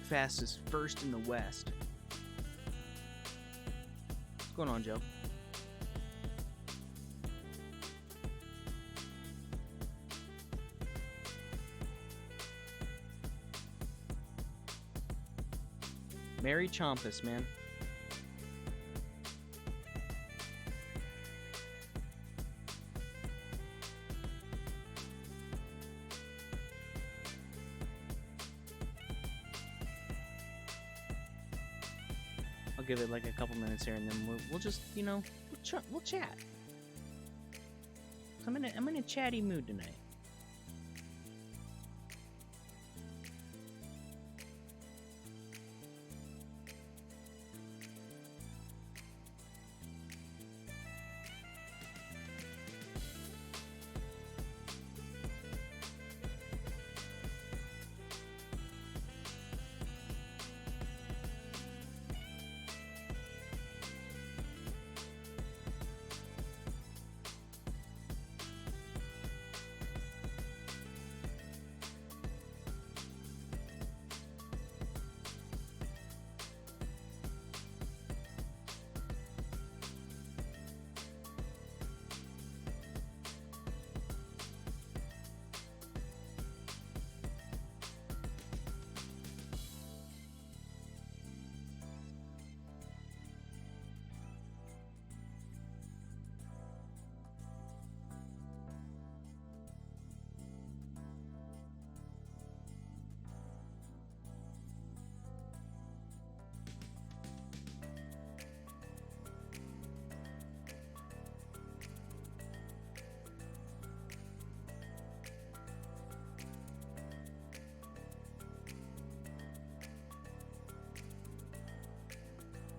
fast as first in the West. What's going on, Joe? Merry Chompus, man. I'll give it like a couple minutes here, and then we'll just, you know, we'll chat. I'm in a chatty mood tonight.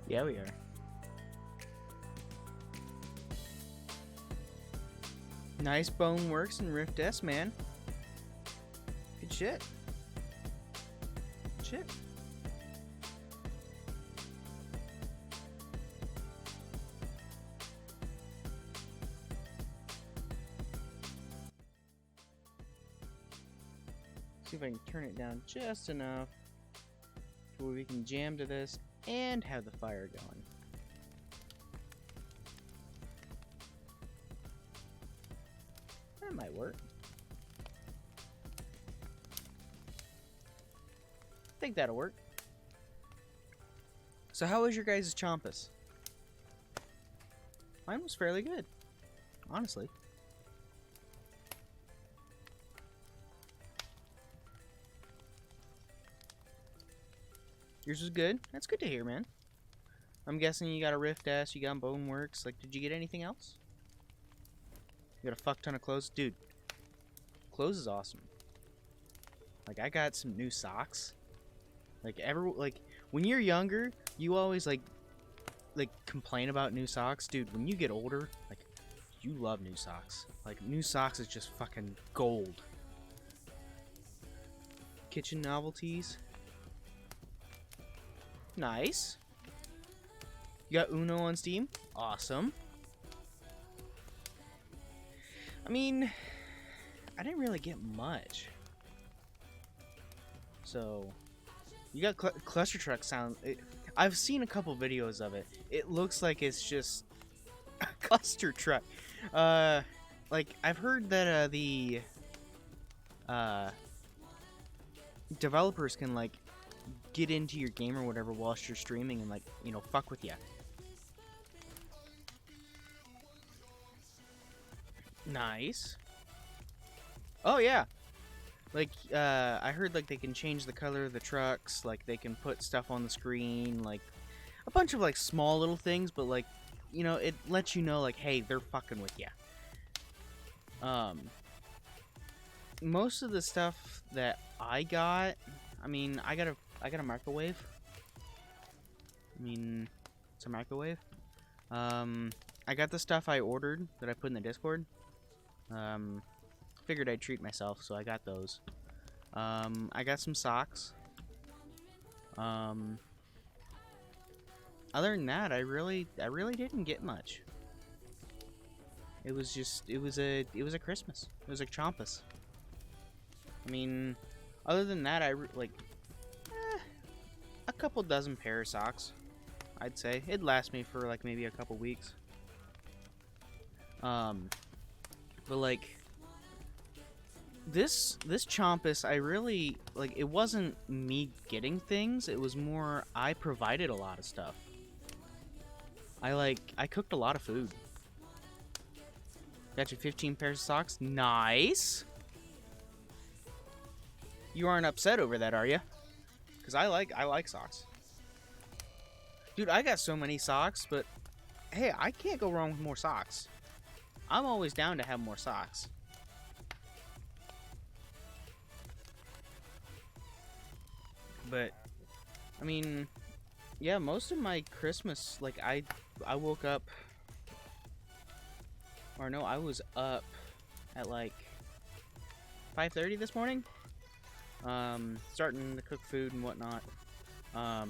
Yeah, we are. Nice bone works and Rift S, man. Good shit. Good shit. See if I can turn it down just enough to where we can jam to this and have the fire going. That might work. I think that'll work. So how was your guys' Chompus? Mine was fairly good, honestly. Yours was good? That's good to hear, man. I'm guessing you got a Rift S, you got Boneworks. Like, did you get anything else? You got a fuck ton of clothes? Dude, clothes is awesome. Like, I got some new socks. Like, when you're younger, you always, like, complain about new socks. Dude, when you get older, like, you love new socks. Like, new socks is just fucking gold. Kitchen novelties. Nice. You got Uno on Steam? Awesome. I mean, I didn't really get much. So, you got Cluster Truck sound. I've seen a couple videos of it. It looks like it's just a cluster truck. Like, I've heard that the developers can, like, get into your game or whatever whilst you're streaming and, like, you know, fuck with you. Nice. Oh yeah. Like, I heard, like, they can change the color of the trucks, like, they can put stuff on the screen, like, a bunch of, like, small little things, but, like, you know, it lets you know, like, hey, they're fucking with you. Most of the stuff that I got, I mean, I got a microwave. I mean, it's a microwave. I got the stuff I ordered that I put in the Discord. Figured I'd treat myself, so I got those. I got some socks. Other than that, I really didn't get much. It was a Christmas. It was a Chompus. I mean, other than that, couple dozen pair of socks, I'd say. It'd last me for like maybe a couple weeks. But like this Chompus, I really like. It wasn't me getting things. It was more I provided a lot of stuff. I cooked a lot of food. Got you 15 pairs of socks. Nice. You aren't upset over that, are you? Because I like socks. Dude, I got so many socks, but hey, I can't go wrong with more socks. I'm always down to have more socks. But I mean, yeah, most of my Christmas, like I woke up, or no, I was up at like 5:30 this morning, starting to cook food and whatnot. I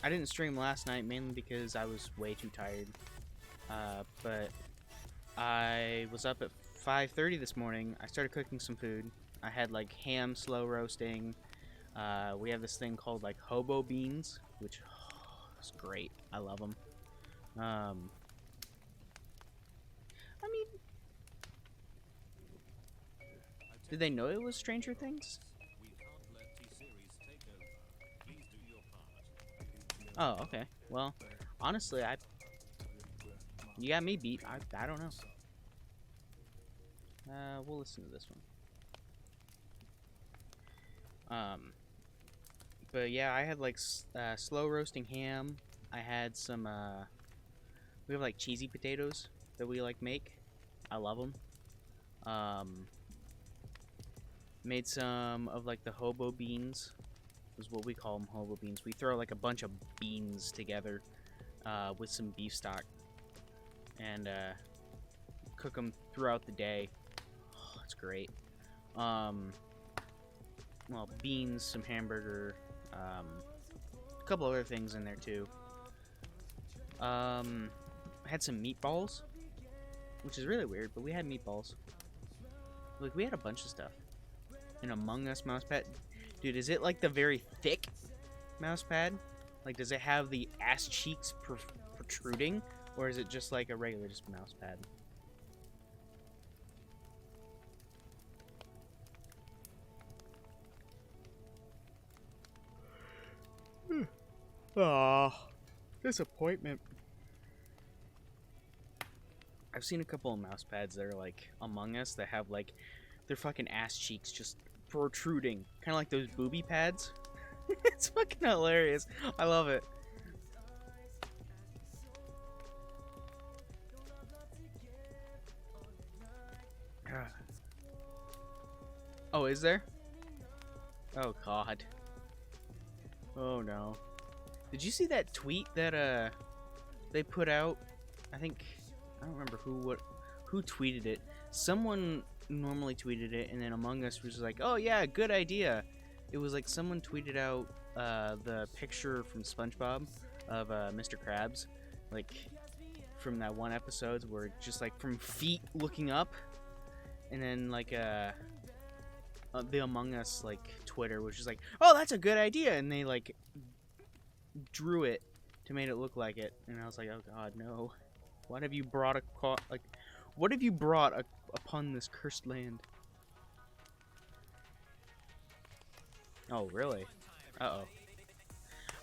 didn't stream last night mainly because I was way too tired. But I was up at 5:30 this morning. I started cooking some food. I had like ham slow roasting. We have this thing called like hobo beans, which is great. I love them. I mean, did they know it was Stranger Things? Oh, okay. Well, honestly, you got me beat. I don't know. We'll listen to this one. But yeah, I had like slow roasting ham. I had some. We have like cheesy potatoes that we like make. I love them. Made some of like the hobo beans. Is what we call them, hobo beans. We throw like a bunch of beans together with some beef stock and cook them throughout the day. Oh, it's great. Well, beans, some hamburger, a couple other things in there too. I had some meatballs, which is really weird, but we had meatballs. Like, we had a bunch of stuff. An Among Us mouse pad. Dude, is it like the very thick mouse pad? Like, does it have the ass cheeks protruding? Or is it just like a regular just mouse pad? Oh, disappointment. I've seen a couple of mouse pads that are like Among Us that have like their fucking ass cheeks just protruding. Kind of like those booby pads. It's fucking hilarious. I love it. Oh, is there? Oh, God. Oh, no. Did you see that tweet that they put out? I don't remember who tweeted it. Someone normally tweeted it, and then Among Us was like, "Oh yeah, good idea." It was like someone tweeted out the picture from SpongeBob of Mr. Krabs, like from that one episode where just like from feet looking up, and then like the Among Us like Twitter was just like, "Oh, that's a good idea," and they like drew it to make it look like it, and I was like, "Oh God, no! What have you brought what have you brought upon this cursed land?" Oh, really? Uh-oh.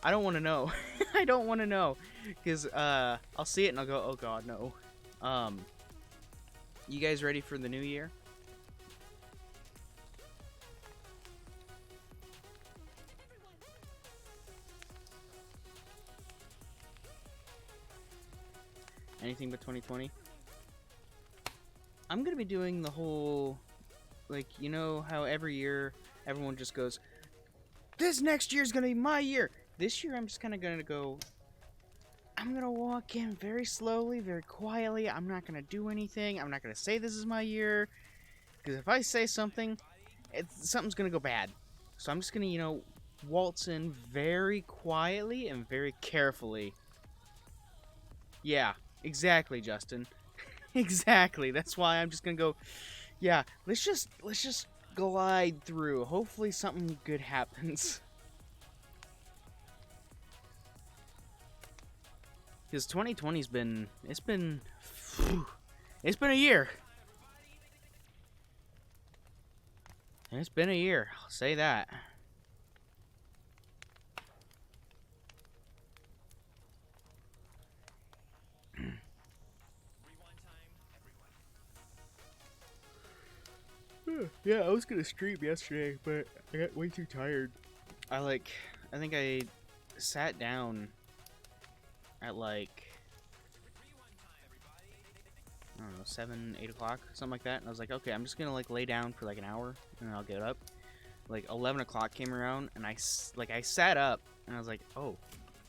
I don't want to know. I don't want to know, because I'll see it and I'll go, "Oh God, no." You guys ready for the new year? Anything but 2020? I'm gonna be doing the whole, like, you know how every year everyone just goes, "This next year's gonna be my year." This year I'm just kind of gonna go, I'm gonna walk in very slowly, very quietly. I'm not gonna do anything. I'm not gonna say this is my year, because if I say something, something's gonna go bad. So I'm just gonna, you know, waltz in very quietly and very carefully. Yeah, exactly, Justin. Exactly. That's why I'm just gonna go. Yeah, let's just glide through. Hopefully something good happens. Because 2020's been, it's been a year. It's been a year, I'll say that. Yeah, I was gonna stream yesterday, but I got way too tired. I think I sat down at like, I don't know, 7, 8 o'clock, something like that. And I was like, okay, I'm just gonna like lay down for like an hour and then I'll get up. Like 11 o'clock came around and I sat up and I was like, oh,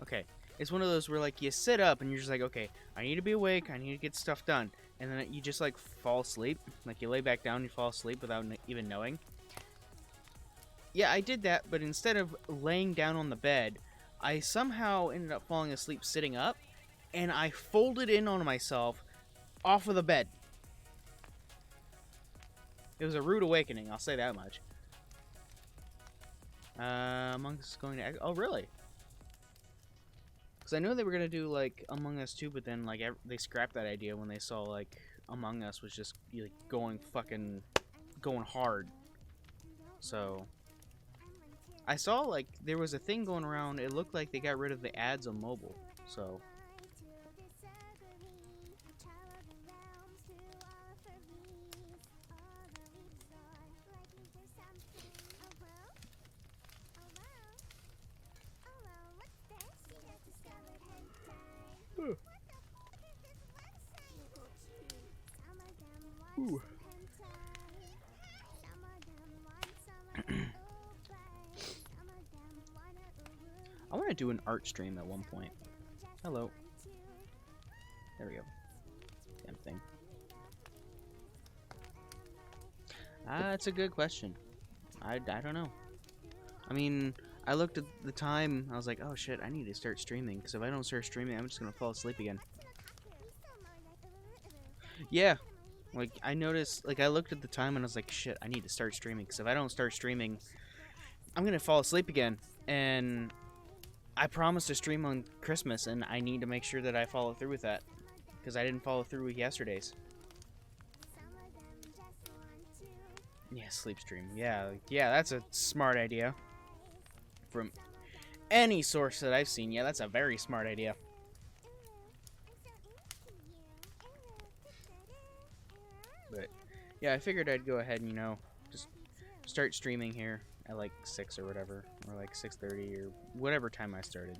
okay. It's one of those where like you sit up and you're just like, okay, I need to be awake, I need to get stuff done. And then you just like fall asleep. Like you lay back down, you fall asleep without even knowing. Yeah, I did that, but instead of laying down on the bed, I somehow ended up falling asleep sitting up, and I folded in on myself off of the bed. It was a rude awakening, I'll say that much. Among Us is going to... Oh, really? Because I know they were going to do, like, Among Us 2, but then, like, they scrapped that idea when they saw, like, Among Us was just, like, going hard. So... I saw, like, there was a thing going around. It looked like they got rid of the ads on mobile. So... Ooh. I want to do an art stream at one point. Hello. There we go. Damn thing. That's a good question. I don't know. I mean, I looked at the time, I was like, oh shit, I need to start streaming, because if I don't start streaming, I'm just going to fall asleep again. Yeah. Like, I noticed, like, I looked at the time and I was like, shit, I need to start streaming, because if I don't start streaming, I'm going to fall asleep again. And I promised to stream on Christmas, and I need to make sure that I follow through with that, because I didn't follow through with yesterday's. Yeah, sleep stream. Yeah, that's a smart idea. From any source that I've seen, yeah, that's a very smart idea. But yeah, I figured I'd go ahead and, you know, just start streaming here at like 6 or whatever, or like 6:30 or whatever time I started,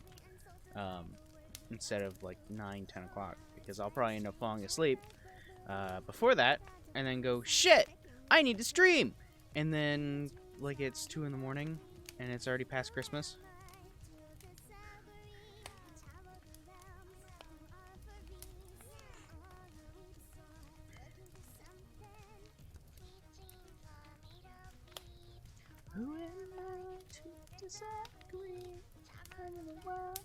instead of like 9, 10 o'clock, because I'll probably end up falling asleep before that, and then go, shit, I need to stream, and then like it's 2 in the morning and it's already past Christmas. Who am I to disagree? The world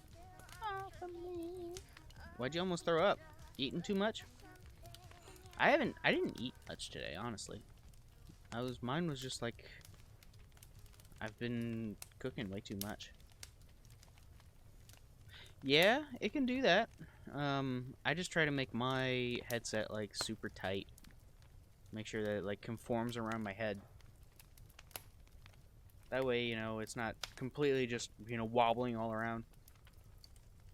for me. Why'd you almost throw up? Eating too much? I didn't eat much today, honestly. Mine was just like, I've been cooking way too much. Yeah, it can do that. I just try to make my headset like super tight. Make sure that it like conforms around my head. That way, you know, it's not completely just, you know, wobbling all around.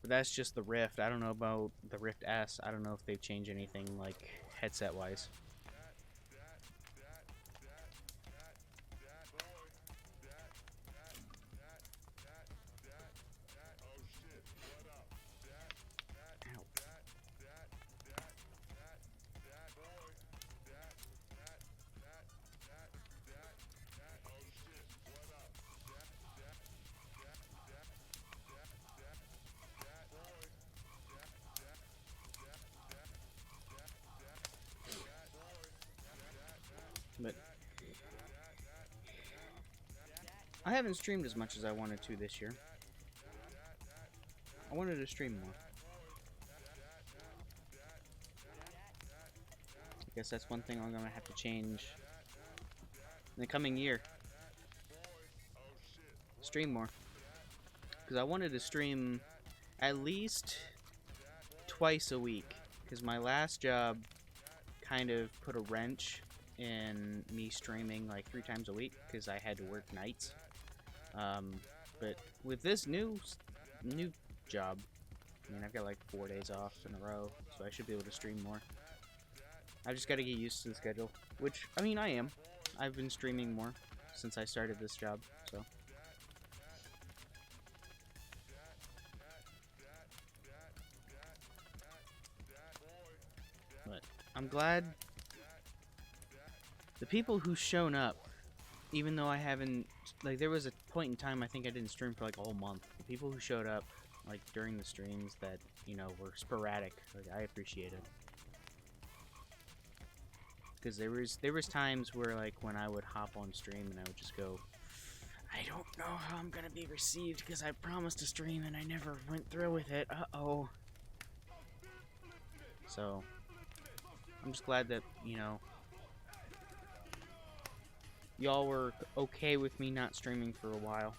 But that's just the Rift. I don't know about the Rift S. I don't know if they've changed anything, like, headset-wise. But I haven't streamed as much as I wanted to this year. I wanted to stream more. I guess that's one thing I'm gonna have to change in the coming year. Stream more. Because I wanted to stream at least twice a week, because my last job kind of put a wrench in me streaming like 3 times a week because I had to work nights. But with this new job, I mean, I've got like 4 days off in a row, so I should be able to stream more. I've just got to get used to the schedule, which, I mean, I am. I've been streaming more since I started this job, so. But I'm glad the people who've shown up, even though I haven't, like, there was a point in time I think I didn't stream for like a whole month. The people who showed up, like, during the streams that, you know, were sporadic, like, I appreciate it. Because there was times where, like, when I would hop on stream and I would just go, I don't know how I'm gonna be received because I promised to stream and I never went through with it. Uh-oh. So, I'm just glad that, you know, y'all were okay with me not streaming for a while.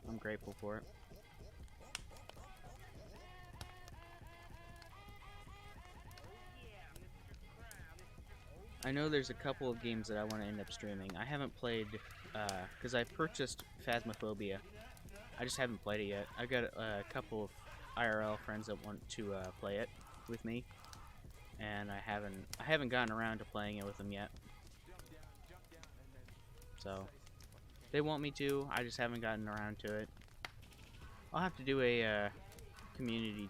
I'm grateful for it. I know there's a couple of games that I want to end up streaming. I haven't played, because I purchased Phasmophobia. I just haven't played it yet. I've got a couple of IRL friends that want to play it with me, and I haven't gotten around to playing it with them yet. So, they want me to, I just haven't gotten around to it. I'll have to do a community,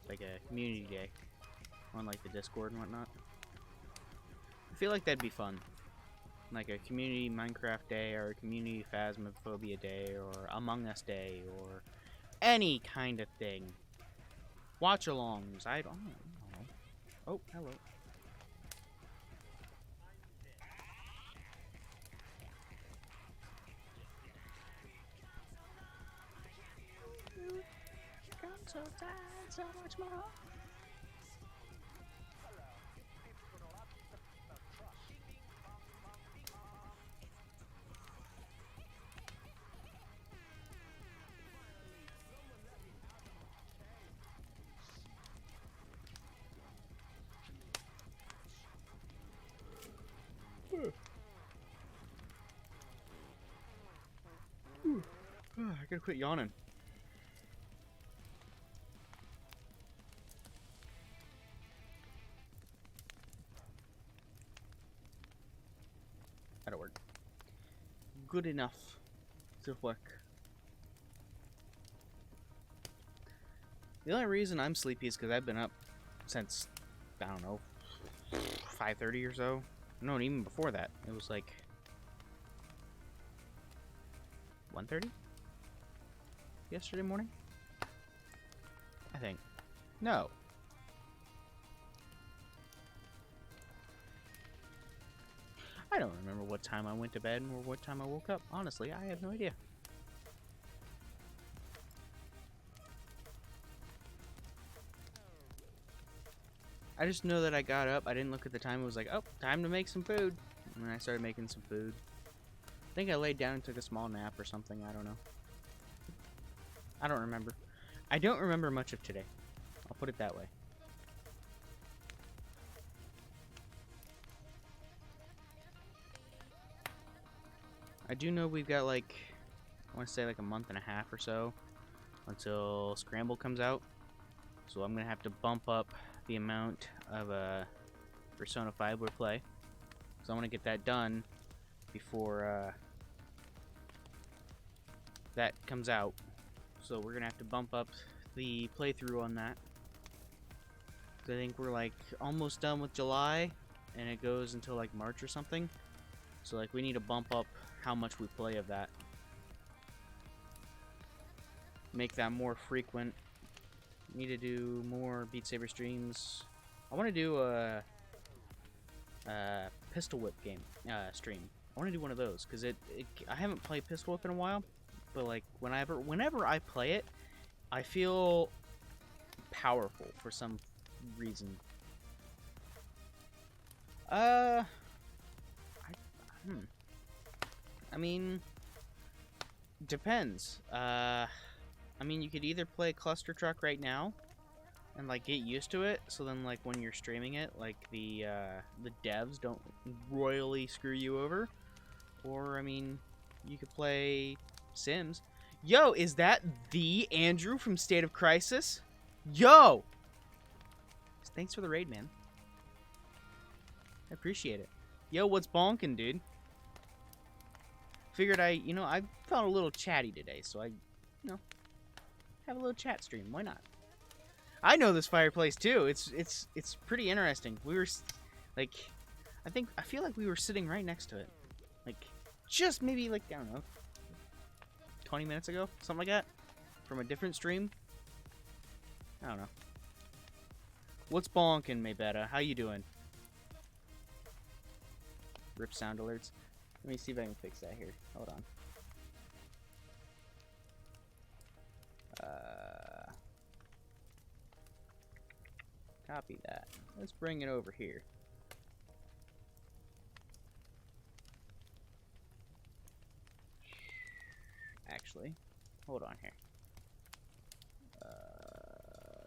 like a community day on like the Discord and whatnot. I feel like that'd be fun. Like a community Minecraft day, or a community Phasmophobia day, or Among Us day, or any kind of thing. Watch-alongs, I don't know. Oh, hello. So tired, so much more. I gotta quit yawning. That'll work. Good enough to work. The only reason I'm sleepy is because I've been up since, I don't know, 5:30 or so. No, even before that. It was like 1:30 yesterday morning, I think. No. I don't remember what time I went to bed or what time I woke up. Honestly, I have no idea. I just know that I got up, I didn't look at the time, it was like, oh, time to make some food. And then I started making some food. I think I laid down and took a small nap or something, I don't know. I don't remember. I don't remember much of today. I'll put it that way. I do know we've got like, I want to say like a month and a half or so until Scramble comes out. So I'm going to have to bump up the amount of Persona 5 we play. So I want to get that done before that comes out. So we're going to have to bump up the playthrough on that. I think we're like almost done with July, and it goes until like March or something. So like we need to bump up how much we play of that. Make that more frequent. Need to do more Beat Saber streams. I want to do a Pistol Whip game stream. I want to do one of those because I haven't played Pistol Whip in a while, but like whenever I play it, I feel powerful for some reason. I mean, depends. I mean, you could either play Cluster Truck right now and like get used to it, so then like when you're streaming it, like the devs don't royally screw you over, or I mean, you could play Sims. Yo, is that the Andrew from State of Crisis? Yo! Thanks for the raid, man. I appreciate it. Yo, what's bonking, dude? Figured I felt a little chatty today, so I, have a little chat stream. Why not? I know this fireplace too. It's pretty interesting. We were, like, I feel like we were sitting right next to it, like, just maybe like I don't know, 20 minutes ago, something like that, from a different stream. I don't know. What's bonking, Maybetta? How you doing? Rip sound alerts. Let me see if I can fix that here. Hold on. Copy that. Let's bring it over here. Actually, hold on here.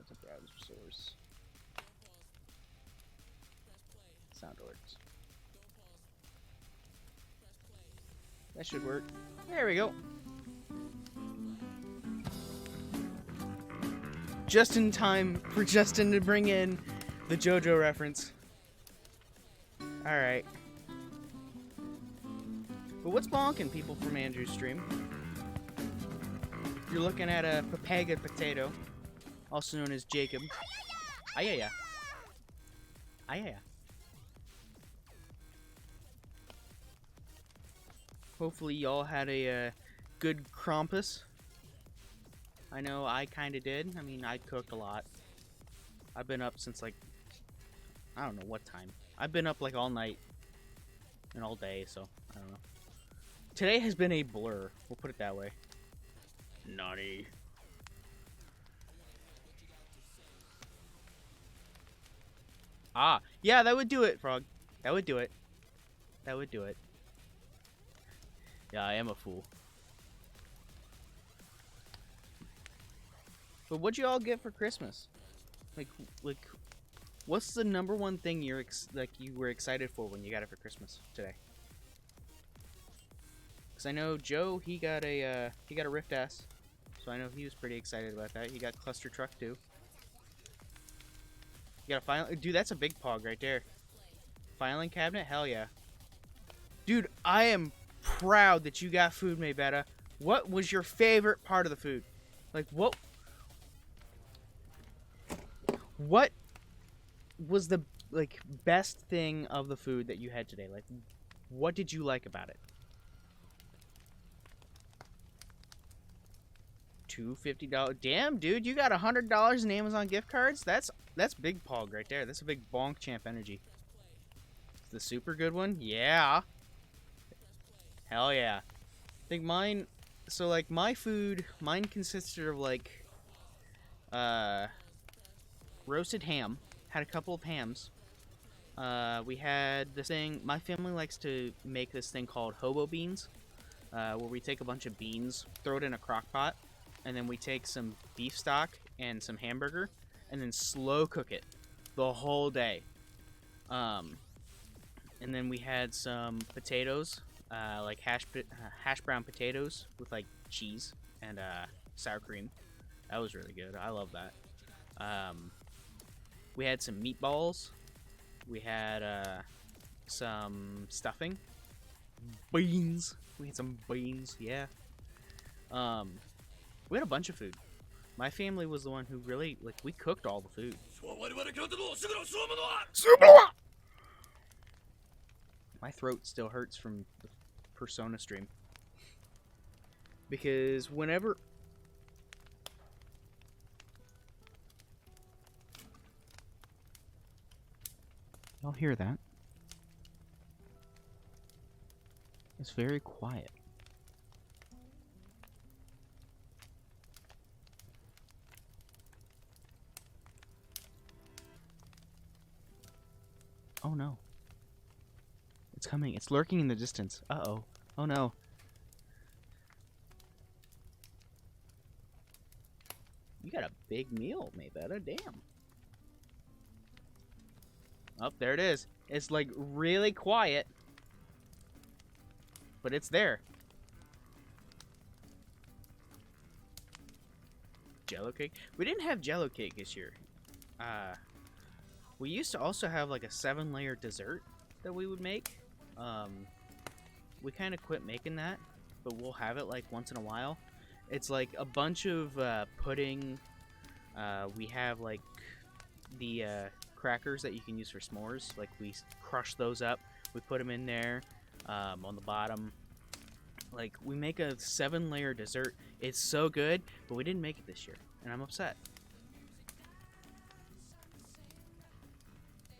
It's a browser source. Sound alerts. That should work. There we go. Just in time for Justin to bring in the JoJo reference. Alright. But what's bonking, people from Andrew's stream? You're looking at a papaya potato, also known as Jacob. Ayaya. Ayaya. Hopefully y'all had a good Krampus. I know I kind of did. I mean, I cooked a lot. I've been up since like, I don't know what time. I've been up like all night and all day, so I don't know. Today has been a blur. We'll put it that way. Naughty. Ah, yeah, that would do it, Frog. That would do it. That would do it. Yeah, I am a fool. But what'd you all get for Christmas? Like, what's the number one thing you were excited for when you got it for Christmas today? Cause I know Joe, he got a Rift S, so I know he was pretty excited about that. He got Cluster Truck too. You got a filing, dude. That's a big pog right there. Filing cabinet, hell yeah. Dude, I am proud that you got food, Maybetta. What was your favorite part of the food? Like, what was the best thing of the food that you had today? Like, what did you like about it? $250. Damn, dude, you got $100 in Amazon gift cards. That's big pog right there. That's a big bonk champ energy. The super good one, yeah. Hell yeah. I think mine. So like my food, mine consisted of like roasted ham. Had a couple of hams. We had this thing. My family likes to make this thing called hobo beans, where we take a bunch of beans, throw it in a crock pot, and then we take some beef stock and some hamburger, and then slow cook it the whole day. And then we had some potatoes, like hash brown potatoes with like cheese and sour cream. That was really good. I love that. We had some meatballs. We had some stuffing. Beans. We had some beans, yeah. We had a bunch of food. My family was the one who really, like, we cooked all the food. My throat still hurts from the Persona stream. Because whenever... Y'all hear that? It's very quiet. Oh no. It's coming. It's lurking in the distance. Uh-oh. Oh no. got a big meal, Maybetta. Damn. Oh, there it is. It's like really quiet, but it's there. Jello cake? We didn't have Jello cake this year. We used to also have like a 7-layer dessert that we would make. We kind of quit making that, but we'll have it like once in a while. It's like a bunch of pudding. We have like the crackers that you can use for s'mores. Like we crush those up, we put them in there on the bottom. Like we make a 7-layer dessert. It's so good, but we didn't make it this year, and I'm upset.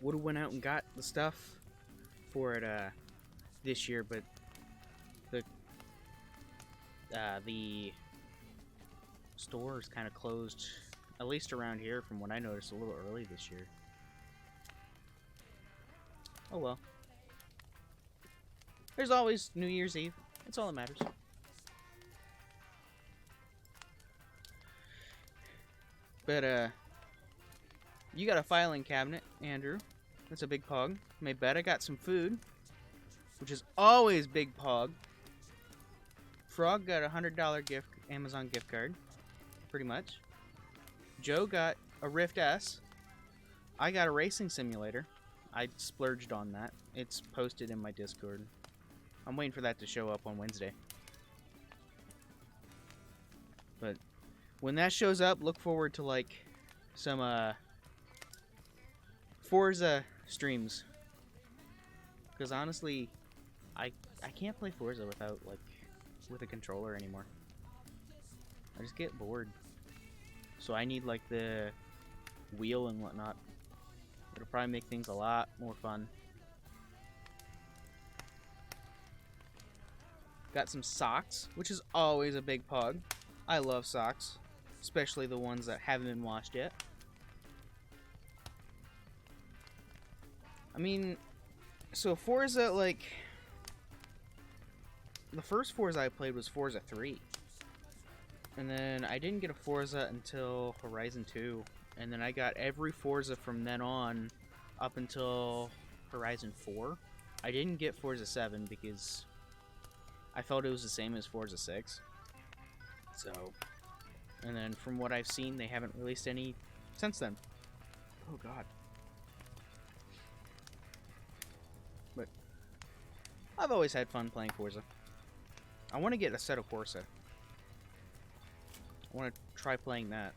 Would have went out and got the stuff for it this year, but the store is kind of closed, at least around here from what I noticed, a little early this year. Oh well. There's always New Year's Eve. That's all that matters. But you got a filing cabinet, Andrew. That's a big pog. Maybetta got some food, which is always big pog. Frog got a $100 gift, Amazon gift card, pretty much. Joe got a Rift S. I got a racing simulator. I splurged on that. It's posted in my Discord. I'm waiting for that to show up on Wednesday. But when that shows up, look forward to like some Forza streams. Because honestly, I can't play Forza without like with a controller anymore. I just get bored. So I need like the wheel and whatnot. It'll probably make things a lot more fun. Got some socks, which is always a big pug. I love socks, especially the ones that haven't been washed yet. I mean, so Forza, like, the first Forza I played was Forza 3. And then I didn't get a Forza until Horizon 2. And then I got every Forza from then on up until Horizon 4. I didn't get Forza 7 because I felt it was the same as Forza 6. So, and then from what I've seen, they haven't released any since then. Oh god. But I've always had fun playing Forza. I want to get Assetto Corsa. I want to try playing that.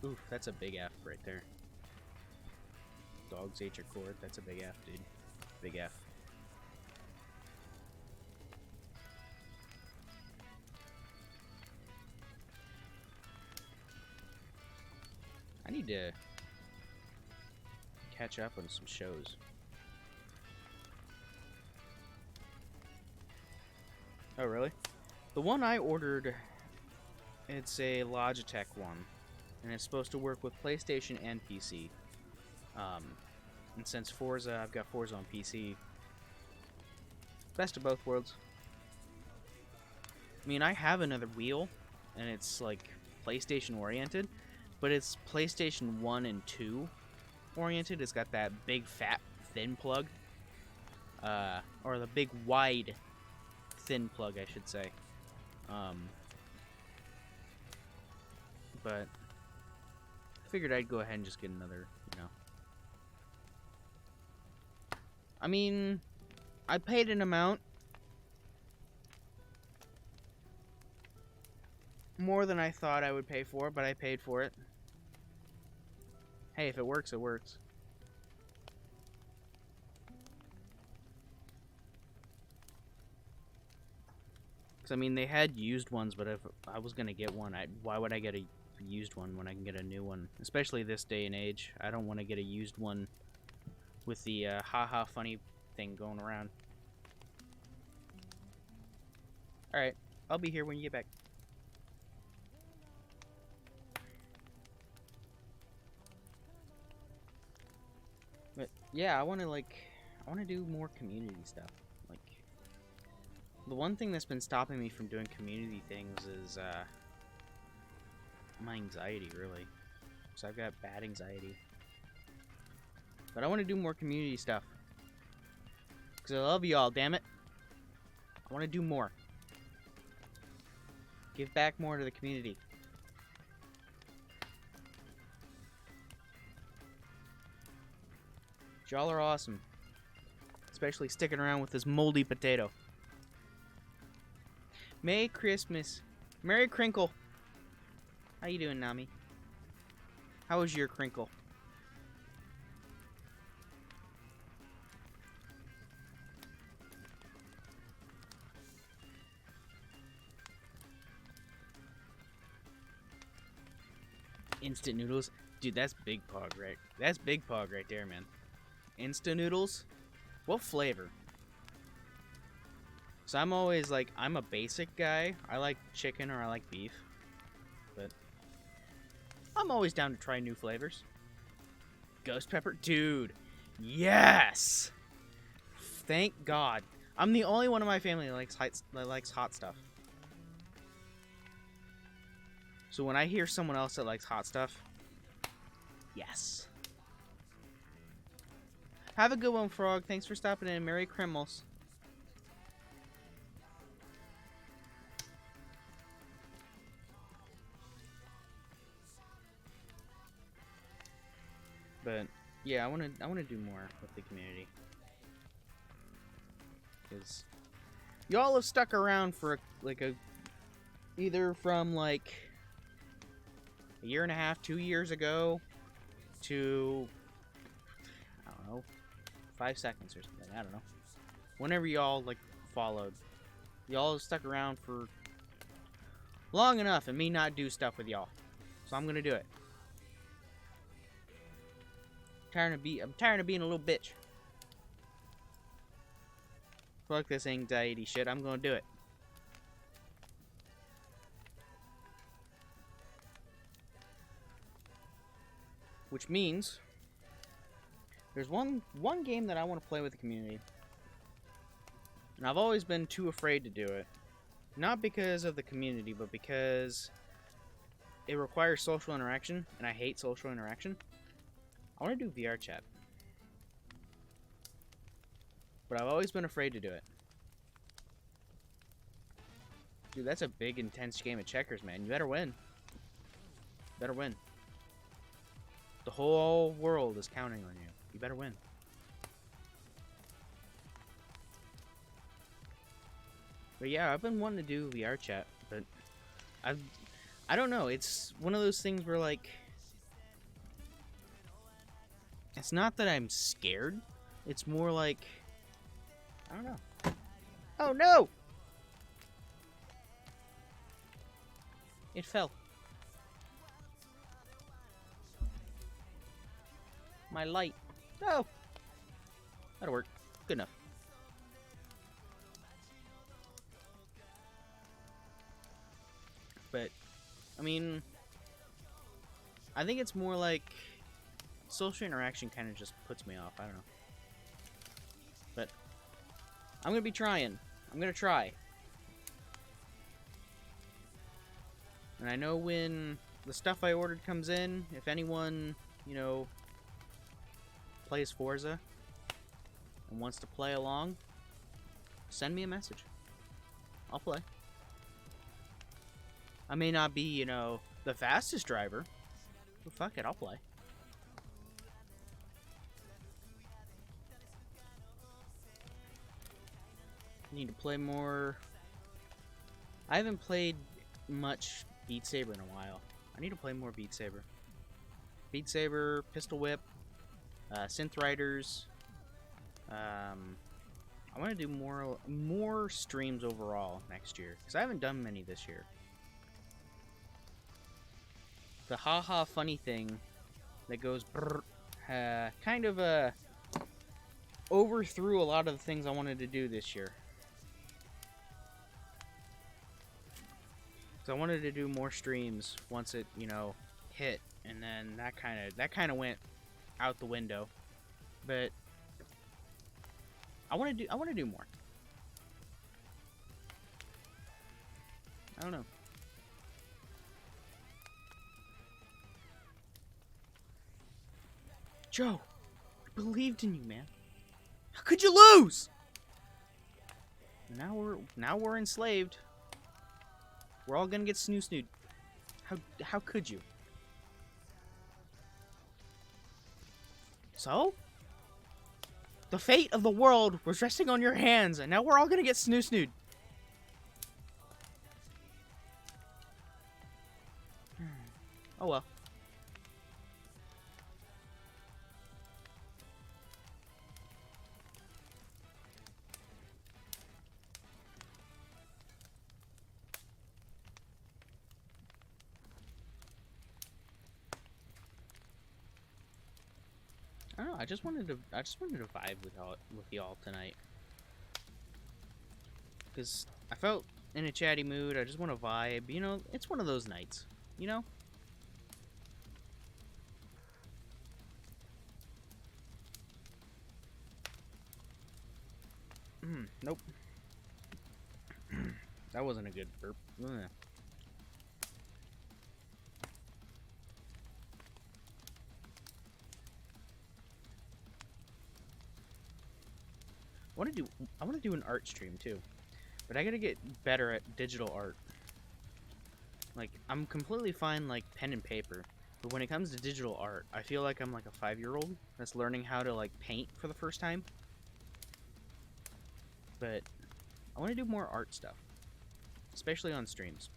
Oof, that's a big F right there. Dogs ate your cord. That's a big F, dude. Big F. I need to catch up on some shows. Oh, really? The one I ordered, it's a Logitech one. And it's supposed to work with PlayStation and PC. And since Forza, I've got Forza on PC. Best of both worlds. I mean, I have another wheel, and it's like PlayStation oriented, but it's PlayStation 1 and 2 oriented. It's got that big fat thin plug. Or the big wide thin plug, I should say. But figured I'd go ahead and just get another, you know. I mean, I paid an amount more than I thought I would pay for, but I paid for it. Hey, if it works, it works. Because, I mean, they had used ones, but if I was going to get one, why would I get a used one when I can get a new one? Especially this day and age. I don't want to get a used one with the haha funny thing going around. Alright, I'll be here when you get back. yeah, I want to do more community stuff. Like, the one thing that's been stopping me from doing community things is my anxiety, really. So I've got bad anxiety. But I want to do more community stuff. Because I love y'all, damn it. I want to do more. Give back more to the community. Y'all are awesome. Especially sticking around with this moldy potato. Merry Christmas. Merry Crinkle. How you doing, Nami? How was your Crinkle? Instant noodles? Dude, that's Big Pog, right? That's Big Pog right there, man. Instant noodles? What flavor? So I'm always like, I'm a basic guy. I like chicken or I like beef. But I'm always down to try new flavors. Ghost pepper? Dude. Yes! Thank God. I'm the only one in my family that likes hot stuff. So when I hear someone else that likes hot stuff, yes. Have a good one, Frog. Thanks for stopping in. Merry Crimmels. But yeah, I want to do more with the community. Cuz y'all have stuck around for either from like a year and a half, 2 years ago to I don't know, 5 seconds or something. I don't know. Whenever y'all like followed, y'all have stuck around for long enough and me not do stuff with y'all. So I'm going to do it. I'm tired of being a little bitch. Fuck this anxiety shit. I'm gonna do it. Which means there's one game that I want to play with the community. And I've always been too afraid to do it. Not because of the community, but because it requires social interaction, and I hate social interaction. I want to do VR chat. But I've always been afraid to do it. Dude, that's a big, intense game of checkers, man. You better win. Better win. The whole world is counting on you. You better win. But yeah, I've been wanting to do VR chat, but I don't know. It's one of those things where, like, it's not that I'm scared. It's more like, I don't know. Oh no! It fell. My light. Oh! That'll work. Good enough. But, I mean, I think it's more like social interaction kind of just puts me off. I don't know. But I'm going to be trying. I'm going to try. And I know when the stuff I ordered comes in, if anyone, you know, plays Forza and wants to play along, send me a message. I'll play. I may not be, you know, the fastest driver, but fuck it, I'll play. Need to play more. I haven't played much Beat Saber in a while. I need to play more Beat Saber. Beat Saber, Pistol Whip, Synth Riders. I want to do more streams overall next year, because I haven't done many this year. The haha funny thing that goes brrr, kind of overthrew a lot of the things I wanted to do this year. So I wanted to do more streams once it, you know, hit, and then that kind of went out the window. But I want to do more. I don't know. Joe, I believed in you, man. How could you lose? Now we're enslaved. We're all gonna get snoo-snooed. How could you? So? The fate of the world was resting on your hands, and now we're all gonna get snoo-snooed. Oh well. I don't know. I just wanted to vibe with y'all tonight, because I felt in a chatty mood. I just want to vibe. You know, it's one of those nights. You know. Nope. That wasn't a good burp. Ugh. I want to do an art stream too, but I gotta get better at digital art. Like, I'm completely fine like pen and paper, but when it comes to digital art, I feel like I'm like a 5-year-old that's learning how to like paint for the first time. But I want to do more art stuff, especially on streams.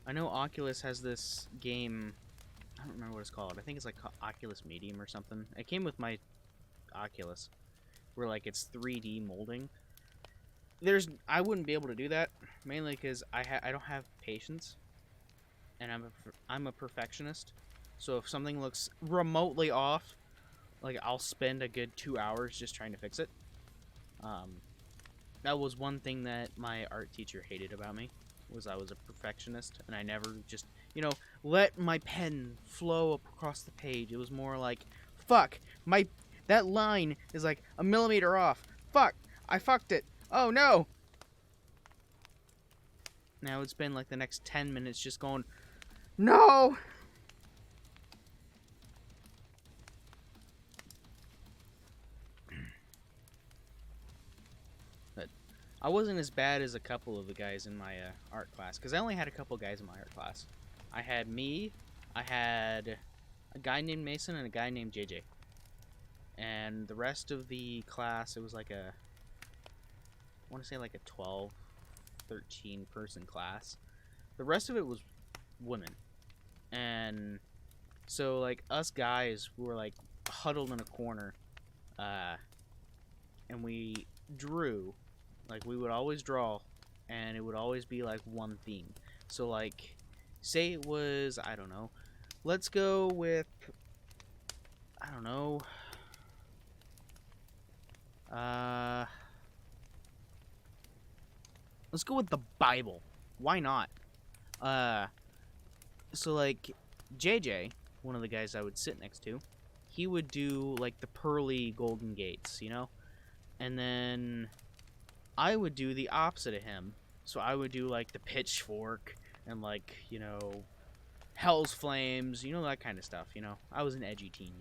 I know Oculus has this game. I don't remember what it's called. I think it's like Oculus Medium or something. It came with my Oculus, where like it's 3D molding. I wouldn't be able to do that, mainly because I don't have patience, and I'm a perfectionist. So if something looks remotely off, like I'll spend a good 2 hours just trying to fix it. That was one thing that my art teacher hated about me, was I was a perfectionist, and I never just, let my pen flow across the page. It was more like, fuck, that line is like a millimeter off. Fuck, I fucked it. Oh no! Now it's been like the next 10 minutes just going, no! But I wasn't as bad as a couple of the guys in my art class, because I only had a couple guys in my art class. I had I had a guy named Mason and a guy named JJ. And the rest of the class, it was like I want to say like a 12, 13 person class. The rest of it was women. And so like us guys were like huddled in a corner, and we drew. Like, we would always draw, and it would always be like one theme. So like, say it was, I don't know, let's go with, I don't know, let's go with the Bible. Why not? So like, JJ, one of the guys I would sit next to, he would do like the pearly golden gates, and then I would do the opposite of him. So I would do like the pitchfork and like, hell's flames, that kind of stuff, I was an edgy teen,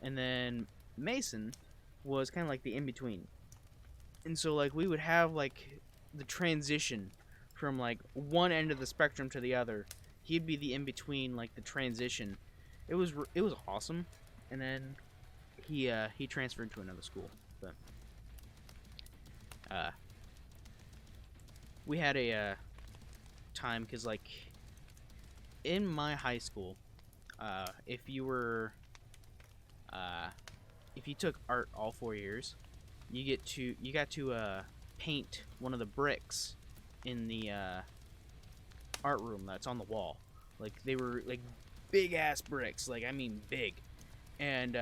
And then Mason was kind of like the in-between. And so like we would have like the transition from like one end of the spectrum to the other. He'd be the in-between, like the transition. It was awesome. And then he transferred to another school. But we had a time, because like in my high school, if you took art all 4 years, you got to paint one of the bricks in the art room that's on the wall. Like, they were like big ass bricks, like I mean big. And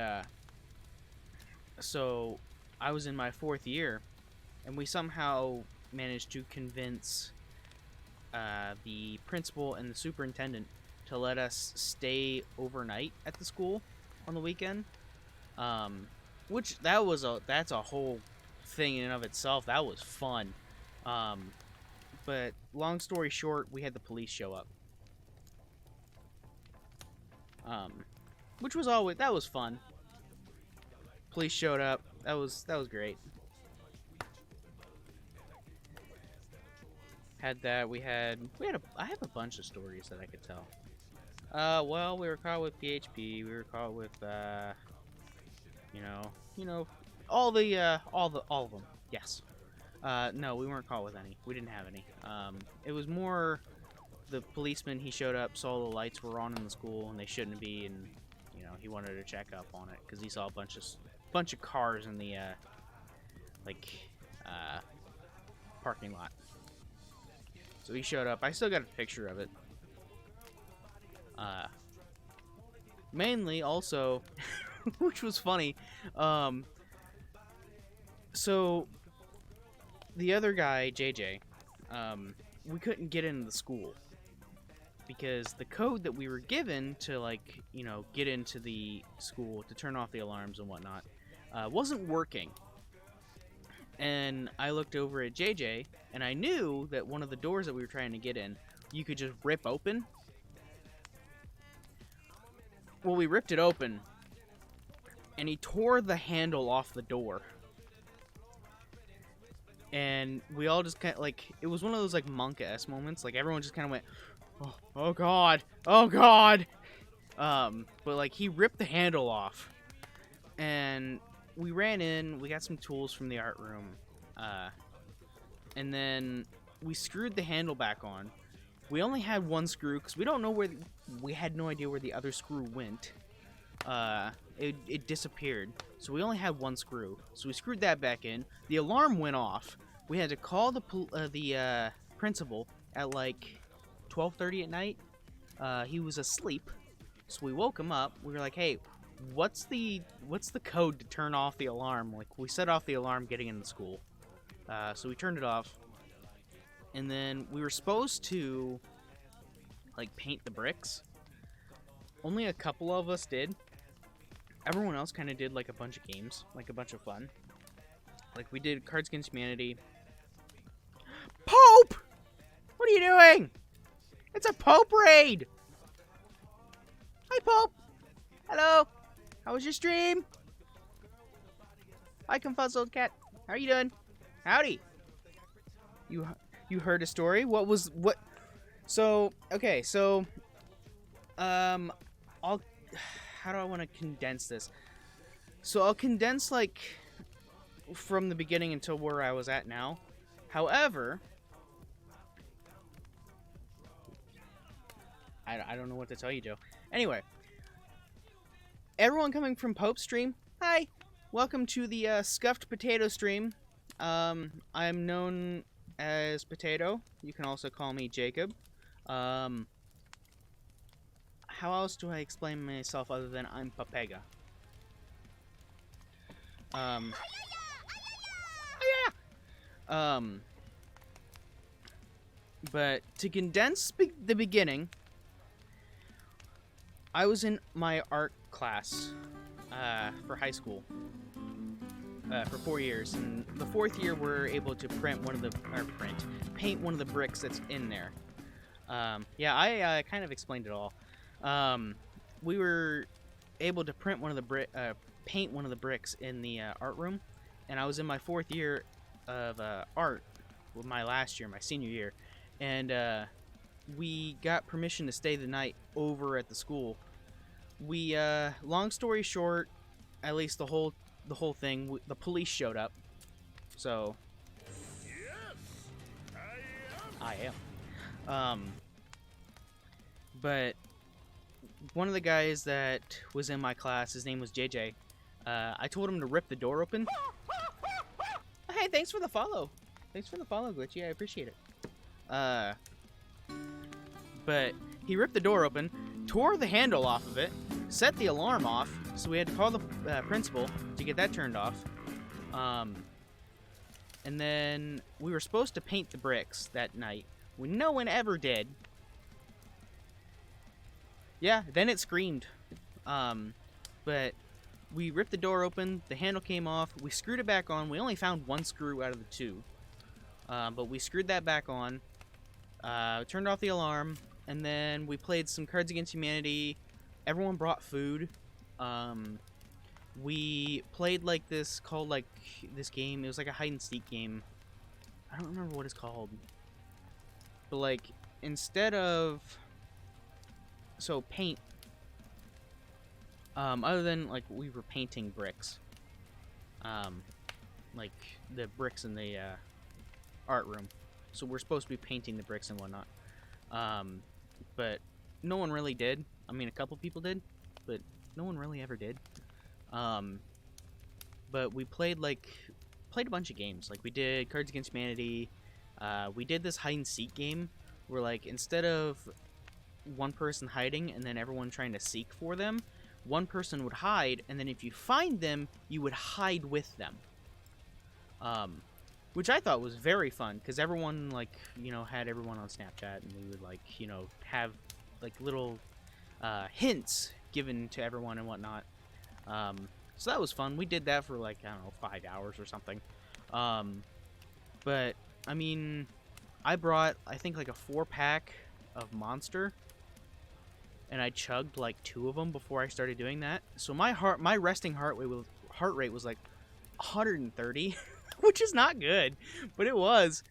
so I was in my 4th year, and we somehow managed to convince the principal and the superintendent to let us stay overnight at the school on the weekend. Which that's a whole thing in and of itself. That was fun. But long story short, we had the police show up. Which was that was fun. Police showed up. That was great. Had that. I have a bunch of stories that I could tell. Well, we were caught with PHP. We were caught with all of them. Yes. No, we weren't caught with any. We didn't have any. It was more the policeman. He showed up, saw the lights were on in the school, and they shouldn't be, and he wanted to check up on it because he saw a bunch of cars in the parking lot. So he showed up. I still got a picture of it. Mainly, also, which was funny. So the other guy, JJ, we couldn't get into the school because the code that we were given to get into the school to turn off the alarms and whatnot wasn't working. And I looked over at JJ, and I knew that one of the doors that we were trying to get in, you could just rip open. Well, we ripped it open, and he tore the handle off the door. And we all just kind of, it was one of those, Monk-esque moments. Everyone just kind of went, oh God, oh God. But, he ripped the handle off. And we ran in, we got some tools from the art room, and then we screwed the handle back on. We only had one screw because we had no idea where the other screw went. It disappeared, so we only had one screw. So we screwed that back in. The alarm went off. We had to call the principal at 12:30 at night. He was asleep, so we woke him up. We were like, hey, what's the code to turn off the alarm? We set off the alarm getting into school. So we turned it off. And then we were supposed to paint the bricks. Only a couple of us did. Everyone else kind of did a bunch of games, a bunch of fun. We did Cards Against Humanity. Pope! What are you doing? It's a Pope raid! Hi, Pope! Hello! How was your stream? Hi, Confuzzled Cat. How are you doing? Howdy. You heard a story? So, okay, so, how do I want to condense this? So I'll condense, from the beginning until where I was at now. However, I don't know what to tell you, Joe. Anyway, everyone coming from Pope's stream, hi! Welcome to the Scuffed Potato stream. I'm known as Potato. You can also call me Jacob. How else do I explain myself other than I'm Papega? But to condense the beginning, I was in my art class for high school for 4 years, and the 4th year we're able to paint one of the bricks that's in there. Yeah, I kind of explained it all. We were able to paint one of the bricks in the art room, and I was in my 4th year of art with my last year, my senior year, and we got permission to stay the night over at the school. We long story short, at least the whole thing, the police showed up. So yes, I am. But one of the guys that was in my class, his name was JJ. I told him to rip the door open. Hey, thanks for the follow. Thanks for the follow, Glitchy. I appreciate it. But he ripped the door open, tore the handle off of it, set the alarm off, so we had to call the principal to get that turned off. And then we were supposed to paint the bricks that night, when no one ever did. Yeah, then it screamed. But we ripped the door open. The handle came off. We screwed it back on. We only found one screw out of the two. But we screwed that back on. Turned off the alarm. And then we played some Cards Against Humanity. Everyone brought food. We played like this called like this game. It was like a hide and seek game. I don't remember what it's called. But like instead of paint. Other than like we were painting bricks. Like the bricks in the art room. So we're supposed to be painting the bricks and whatnot. But no one really did. I mean, a couple people did, but no one really ever did. But we played a bunch of games. Like we did Cards Against Humanity. We did this hide and seek game where like instead of one person hiding and then everyone trying to seek for them, one person would hide, and then if you find them, you would hide with them. Which I thought was very fun because everyone had everyone on Snapchat, and we would have little hints given to everyone and whatnot. So that was fun. We did that for I don't know, 5 hours or something. But I mean, I brought I think a 4-pack of Monster, and I chugged 2 of them before I started doing that. So my resting heart rate was 130, which is not good, but it was.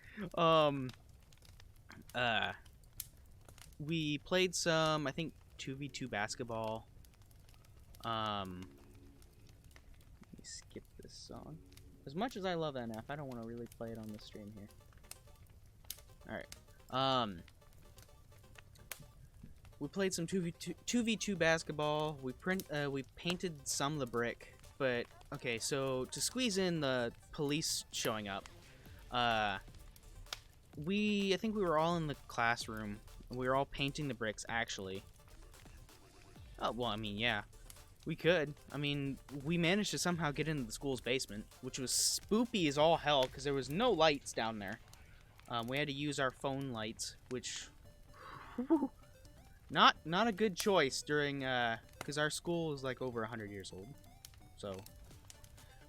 We played some, I think, 2v2 basketball. Let me skip this song. As much as I love NF, I don't want to really play it on the stream here. Alright. We played some 2v2 basketball. We painted some of the brick. But, okay, so to squeeze in the police showing up, I think we were all in the classroom. We were all painting the bricks, actually. Oh, well, I mean, yeah. We could. I mean, we managed to somehow get into the school's basement, which was spoopy as all hell, because there was no lights down there. We had to use our phone lights, which... not a good choice during, because our school is, over 100 years old. So,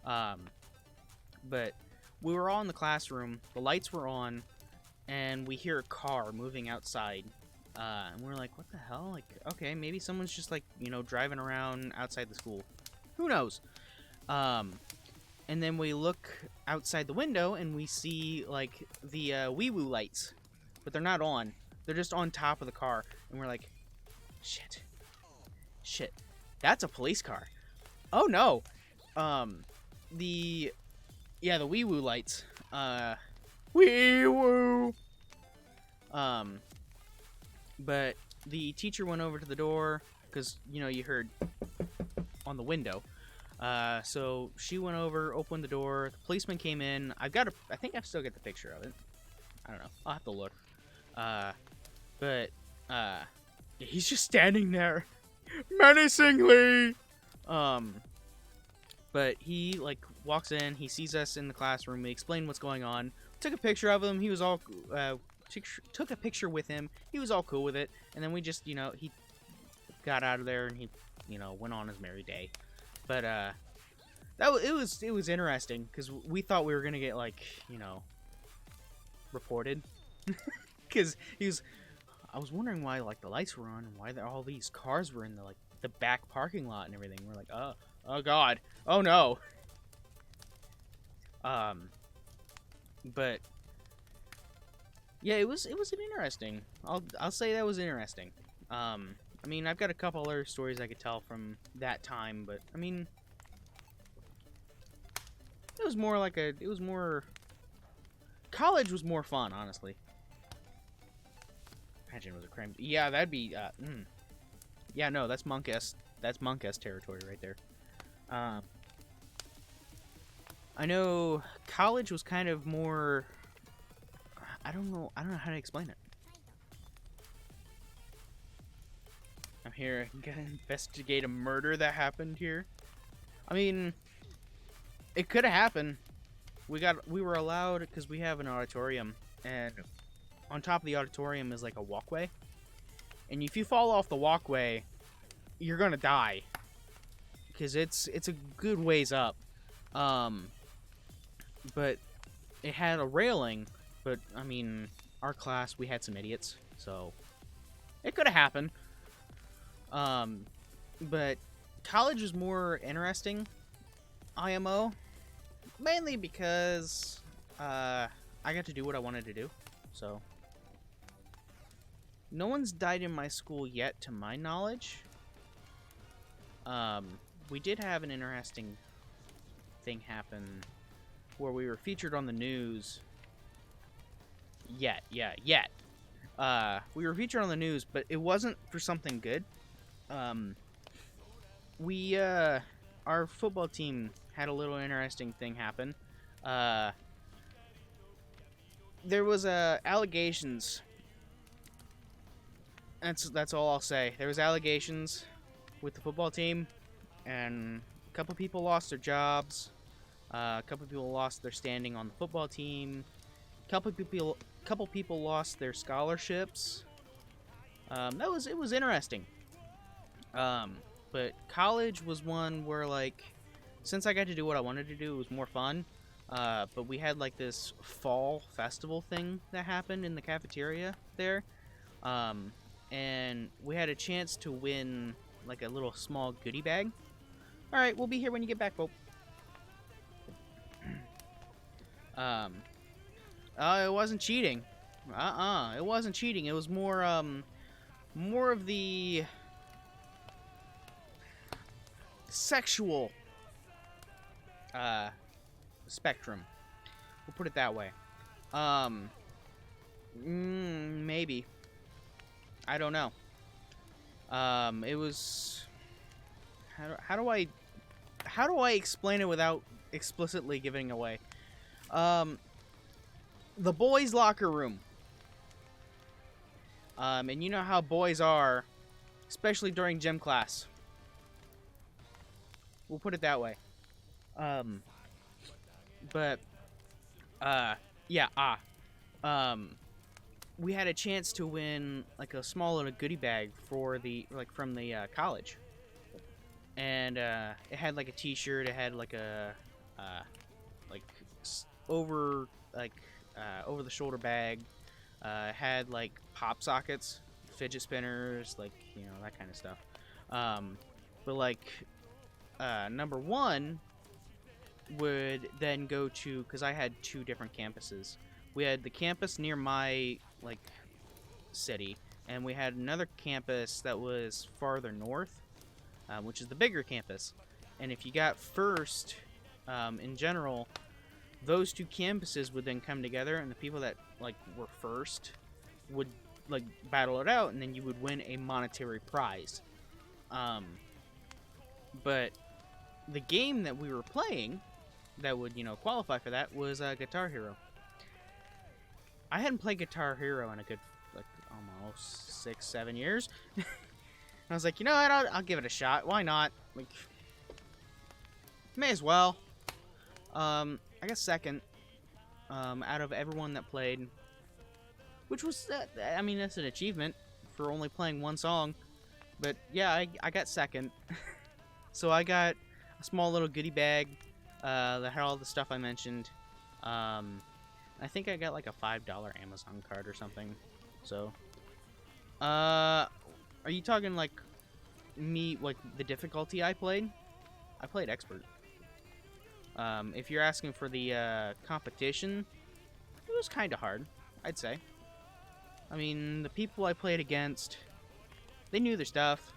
but we were all in the classroom, the lights were on, and we hear a car moving outside. And we're like, what the hell? Okay, maybe someone's just, driving around outside the school. Who knows? And then we look outside the window, and we see, the wee-woo lights. But they're not on. They're just on top of the car. And we're like, shit. That's a police car. Oh, no. The wee-woo lights. Wee-woo! But the teacher went over to the door, because, you heard on the window. So she went over, opened the door, the policeman came in. I think I've still got the picture of it. I don't know. I'll have to look. But he's just standing there, menacingly. But he, walks in, he sees us in the classroom, we explain what's going on, took a picture of him, he was all, took a picture with him, he was all cool with it, and then we just, he got out of there, and he, went on his merry day. But, it was interesting, because we thought we were gonna get, reported, because I was wondering why, the lights were on, and why all these cars were in the back parking lot and everything. We're like, oh god, oh no. But yeah, it was an interesting. I'll say that was interesting. I mean, I've got a couple other stories I could tell from that time, but I mean, it was more college was more fun, honestly. Imagine it was a crime. Yeah, that'd be yeah, no, that's Monk-esque territory right there. I know college was kind of more, I don't know how to explain it. I'm here to investigate a murder that happened here. I mean, it could have happened. We were allowed, because we have an auditorium, and on top of the auditorium is a walkway. And if you fall off the walkway, you're gonna die because it's a good ways up. But it had a railing. But I mean, our class we had some idiots, so it could have happened. But college was more interesting. IMO mainly because I got to do what I wanted to do. So no one's died in my school yet, to my knowledge. We did have an interesting thing happen where we were featured on the news. Yet. We were featured on the news, but it wasn't for something good. Our football team had a little interesting thing happen. There was allegations. That's all I'll say. There was allegations with the football team, and a couple people lost their jobs. A couple people lost their standing on the football team. A couple people lost their scholarships. It was interesting. But college was one where, like, since I got to do what I wanted to do, it was more fun. But we had like this fall festival thing that happened in the cafeteria there. And we had a chance to win like a little small goodie bag. All right, we'll be here when you get back, Pope. It wasn't cheating. It wasn't cheating. It was more of the sexual spectrum. We'll put it that way. Maybe. I don't know. It was. How do I explain it without explicitly giving away? The boys' locker room. And you know how boys are, especially during gym class. We'll put it that way. We had a chance to win like a small little goodie bag for from the college, and it had like a T-shirt. It had like a over the shoulder bag. It had like pop sockets, fidget spinners, like that kind of stuff. But like number one would then go to, because I had two different campuses. We had the campus near my city, and we had another campus that was farther north, which is the bigger campus. And if you got first, in general, those two campuses would then come together, and the people that were first would battle it out, and then you would win a monetary prize. But the game that we were playing that would qualify for that was Guitar Hero. I hadn't played Guitar Hero in a good almost 6-7 years. I was like, you know what, I'll give it a shot. Why not? May as well. I got second out of everyone that played, which was I mean, that's an achievement for only playing one song. But yeah, I got second. So I got a small little goodie bag that had all the stuff I mentioned. I think I got like a $5 Amazon card or something. So, are you talking me, the difficulty I played? I played expert. If you're asking for the competition, it was kind of hard, I'd say. I mean, the people I played against, they knew their stuff.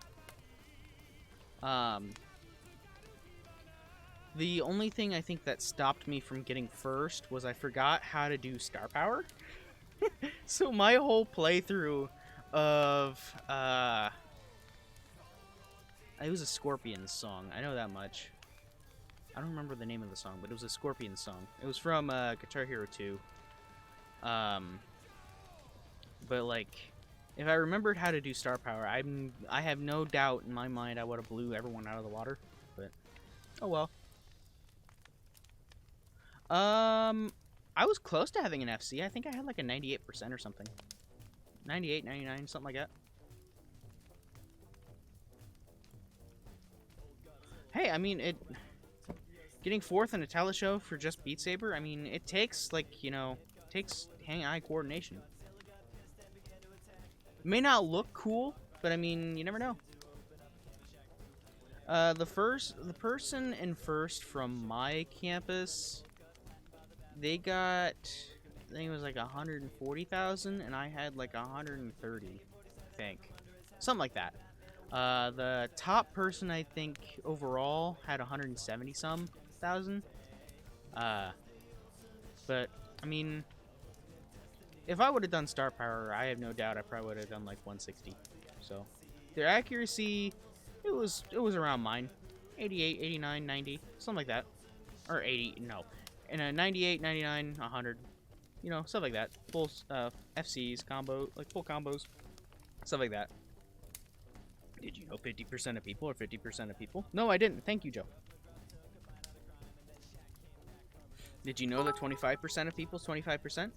The only thing I think that stopped me from getting first was I forgot how to do star power. So my whole playthrough of it was a Scorpions song. I know that much. I don't remember the name of the song, but it was a Scorpions song. It was from Guitar Hero 2. But if I remembered how to do star power, I have no doubt in my mind I would have blew everyone out of the water. But oh well. I was close to having an FC. I think I had like a 98% or something. 98, 99, something like that. Hey, I mean, getting fourth in a talent show for just Beat Saber, I mean, it takes, like, you know, takes hand-eye coordination. It may not look cool, but I mean, you never know. The person in first from my campus, they got, I think it was like 140,000, and I had like 130, I think, something like that. The top person, I think, overall had 170 some thousand. But I mean, if I would have done star power, I have no doubt I probably would have done like 160. So their accuracy, it was around mine, 88, 89, 90, something like that, or 80. No, and a 98, 99, 100. You know, stuff like that. Full FCs, combo, like full combos, stuff like that. Did you know 50% of people are 50% of people? No, I didn't. Thank you, Joe. Did you know that 25% of people is 25%?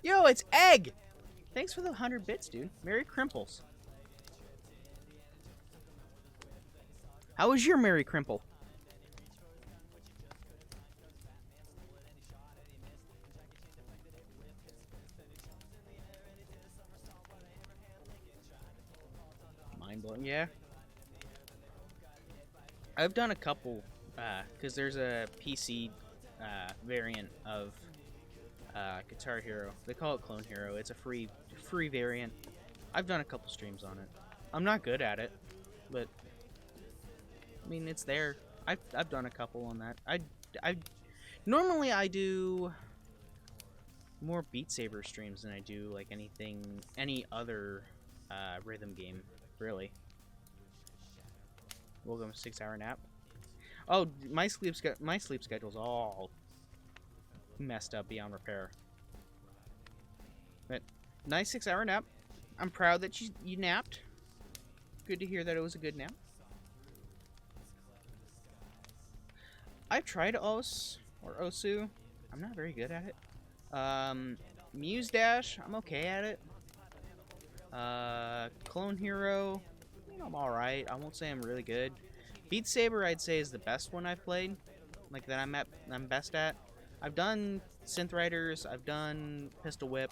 Yo, it's Egg! Thanks for the 100 bits, dude. Merry Crimples. How was your Merry Crimple? Mind blowing, yeah. I've done a couple, because there's a PC variant of Guitar Hero. They call it Clone Hero. It's a free variant. I've done a couple streams on it. I'm not good at it, but I mean it's there. I've done a couple on that. I normally I do more Beat Saber streams than I do like any other rhythm game, really. Welcome 6-hour nap. Oh, my sleep schedule's all messed up beyond repair. But nice 6-hour nap. I'm proud that you napped. Good to hear that it was a good nap. I've tried Os or Osu. I'm not very good at it. Muse Dash, I'm okay at it. Clone Hero, I'm alright. I won't say I'm really good. Beat Saber, I'd say, is the best one I've played. Like, that I'm best at. I've done Synth Riders. I've done Pistol Whip.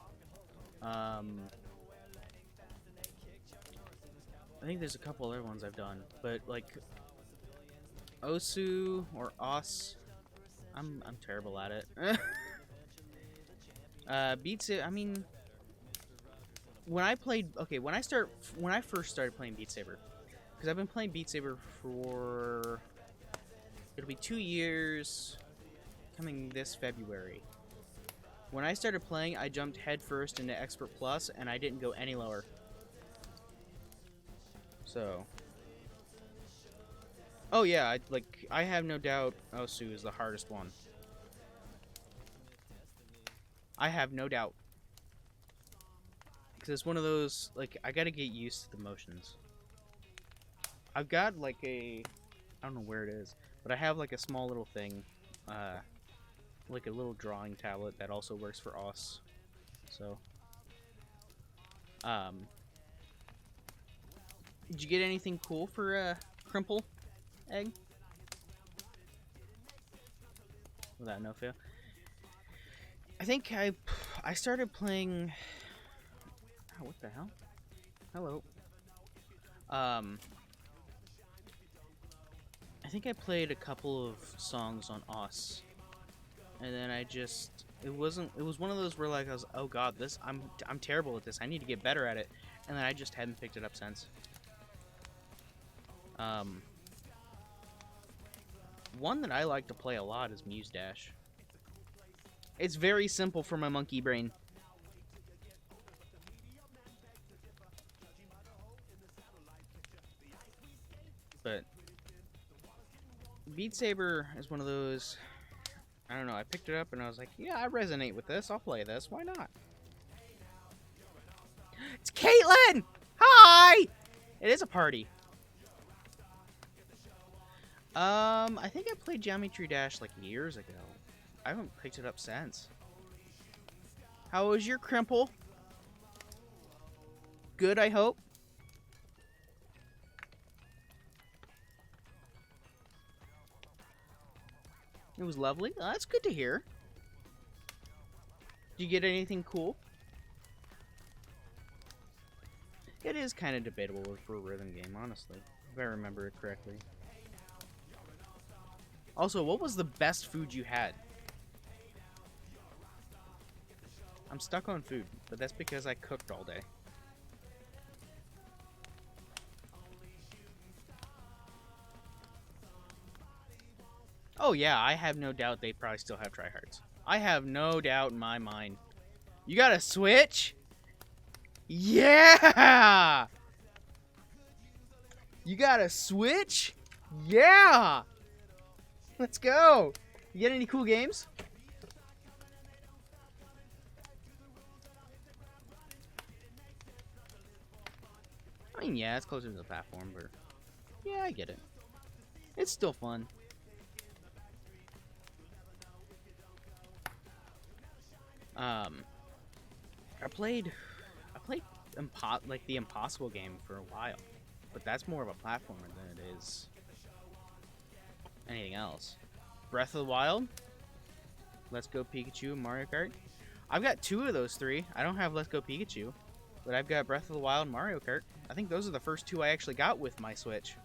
I think there's a couple other ones I've done. But, like, Osu or Os, I'm terrible at it. Beat Saber, I mean, when I first started playing Beat Saber, because I've been playing Beat Saber for, it'll be 2 years, coming this February. When I started playing, I jumped headfirst into Expert Plus, and I didn't go any lower. So, oh yeah, I have no doubt Osu is the hardest one. I have no doubt. Because it's one of those, like, I gotta get used to the motions. I've got, like, I don't know where it is, but I have, like, a small little thing, like a little drawing tablet that also works for Os. So, did you get anything cool for, Crimple, Egg? Without no fail. I think I started playing... Oh, what the hell? Hello. I think I played a couple of songs on Os, and then it was one of those where like I was, oh god, I'm terrible at this. I need to get better at it, and then I just haven't picked it up since. One that I like to play a lot is Muse Dash. It's very simple for my monkey brain. But Beat Saber is one of those, I don't know, I picked it up and I was like, yeah, I resonate with this. I'll play this. Why not? It's Caitlin! Hi! It is a party. I think I played Geometry Dash like years ago. I haven't picked it up since. How was your Crimple? Good, I hope. It was lovely. Oh, that's good to hear. Did you get anything cool? It is kind of debatable for a rhythm game, honestly, if I remember it correctly. Also, what was the best food you had? I'm stuck on food, but that's because I cooked all day. Oh yeah, I have no doubt they probably still have tryhards. I have no doubt in my mind. You got a Switch? Yeah! You got a Switch? Yeah! Let's go! You get any cool games? I mean, yeah, it's closer to the platform, but yeah, I get it. It's still fun. I played like the Impossible game for a while, but that's more of a platformer than it is anything else. Breath of the Wild, Let's Go Pikachu, and Mario Kart. I've got 2 of those 3. I don't have Let's Go Pikachu, but I've got Breath of the Wild and Mario Kart. I think those are the first 2 I actually got with my Switch.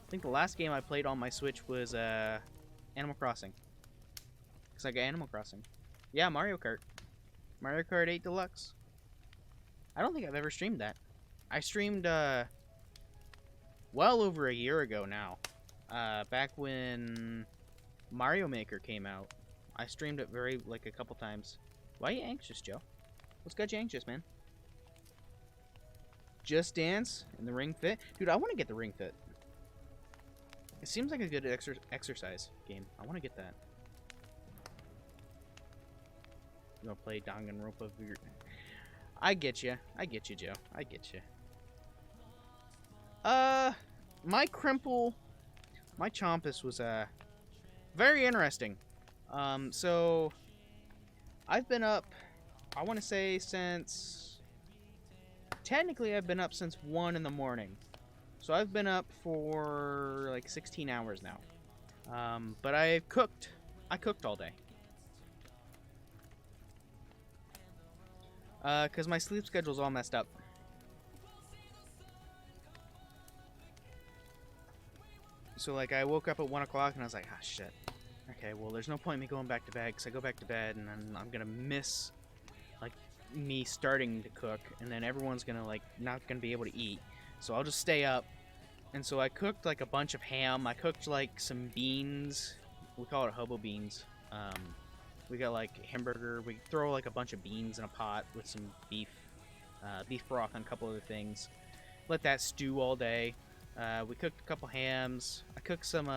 I think the last game I played on my Switch was Animal Crossing. Because I got Animal Crossing. Yeah, Mario Kart. Mario Kart 8 Deluxe. I don't think I've ever streamed that. I streamed well over a year ago now. Back when Mario Maker came out. I streamed it a couple times. Why are you anxious, Joe? What's got you anxious, man? Just Dance and the Ring Fit? Dude, I want to get the Ring Fit. It seems like a good exercise game. I want to get that. You want to play Danganronpa? I get you. I get you, Joe. I get you. My Crinkle, my Chompus was very interesting. So I've been up, I want to say technically I've been up since 1 in the morning. So I've been up for like 16 hours now. But I cooked all day. Because my sleep schedule's all messed up. So, like, I woke up at 1 o'clock and I was like, ah, shit. Okay, well, there's no point in me going back to bed because I go back to bed and then I'm gonna miss, like, me starting to cook. And then everyone's gonna, like, not gonna be able to eat. So I'll just stay up. And so I cooked, like, a bunch of ham. I cooked, like, some beans. We call it hobo beans. We got, like, hamburger. We throw, like, a bunch of beans in a pot with some beef broth and a couple other things. Let that stew all day. We cooked a couple hams. I cooked some,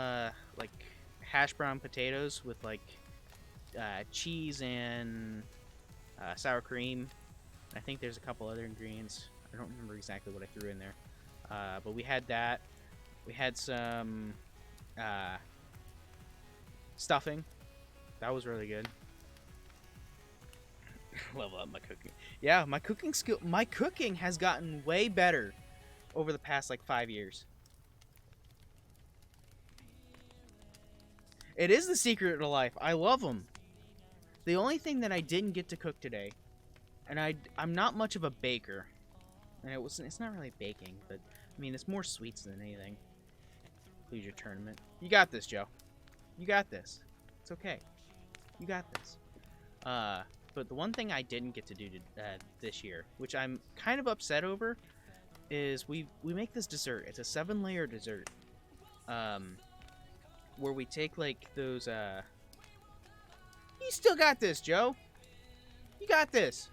like, hash brown potatoes with, like, cheese and sour cream. I think there's a couple other ingredients. I don't remember exactly what I threw in there. But we had that. We had some stuffing. That was really good. Level up my cooking. Yeah, my cooking has gotten way better over the past, like, 5 years. It is the secret to life. I love them. The only thing that I didn't get to cook today, and I'm not much of a baker, and it's not really baking, but I mean it's more sweets than anything. Please your tournament. You got this, Joe. You got this. It's okay. You got this. But the one thing I didn't get to do this year, which I'm kind of upset over, is we make this dessert. It's a 7-layer dessert. Where we take, like, those, You still got this, Joe. You got this.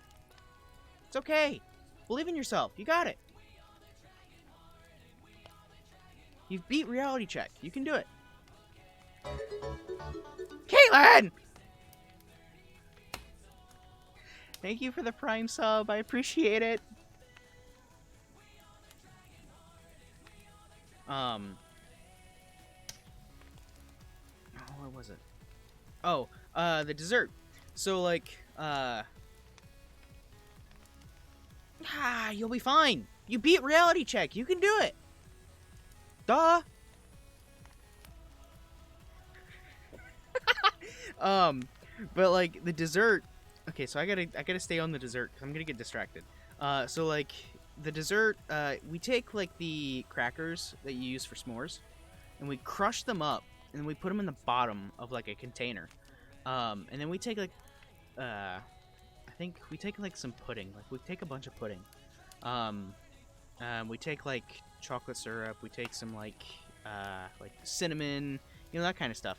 It's okay. Believe in yourself. You got it. You've beat reality check. You can do it. Caitlin! Thank you for the Prime sub. I appreciate it. Oh, what was it? Oh, the dessert. So, like, you'll be fine. You beat reality check. You can do it. Duh. But like the dessert. Okay, so I gotta stay on the dessert because I'm gonna get distracted. So like the dessert, we take like the crackers that you use for s'mores, and we crush them up, and then we put them in the bottom of like a container. And then we take like, I think we take like some pudding. Like we take a bunch of pudding. Um, we take like chocolate syrup. We take some like cinnamon, that kind of stuff.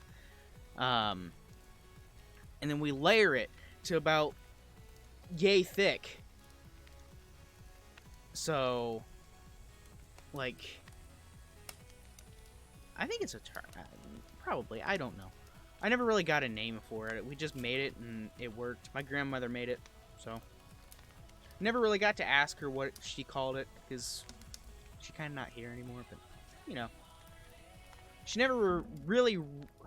And then we layer it to about yay thick. So, like, I think it's a probably. I don't know. I never really got a name for it. We just made it and it worked. My grandmother made it, so never really got to ask her what she called it because she's kind of not here anymore. But she never really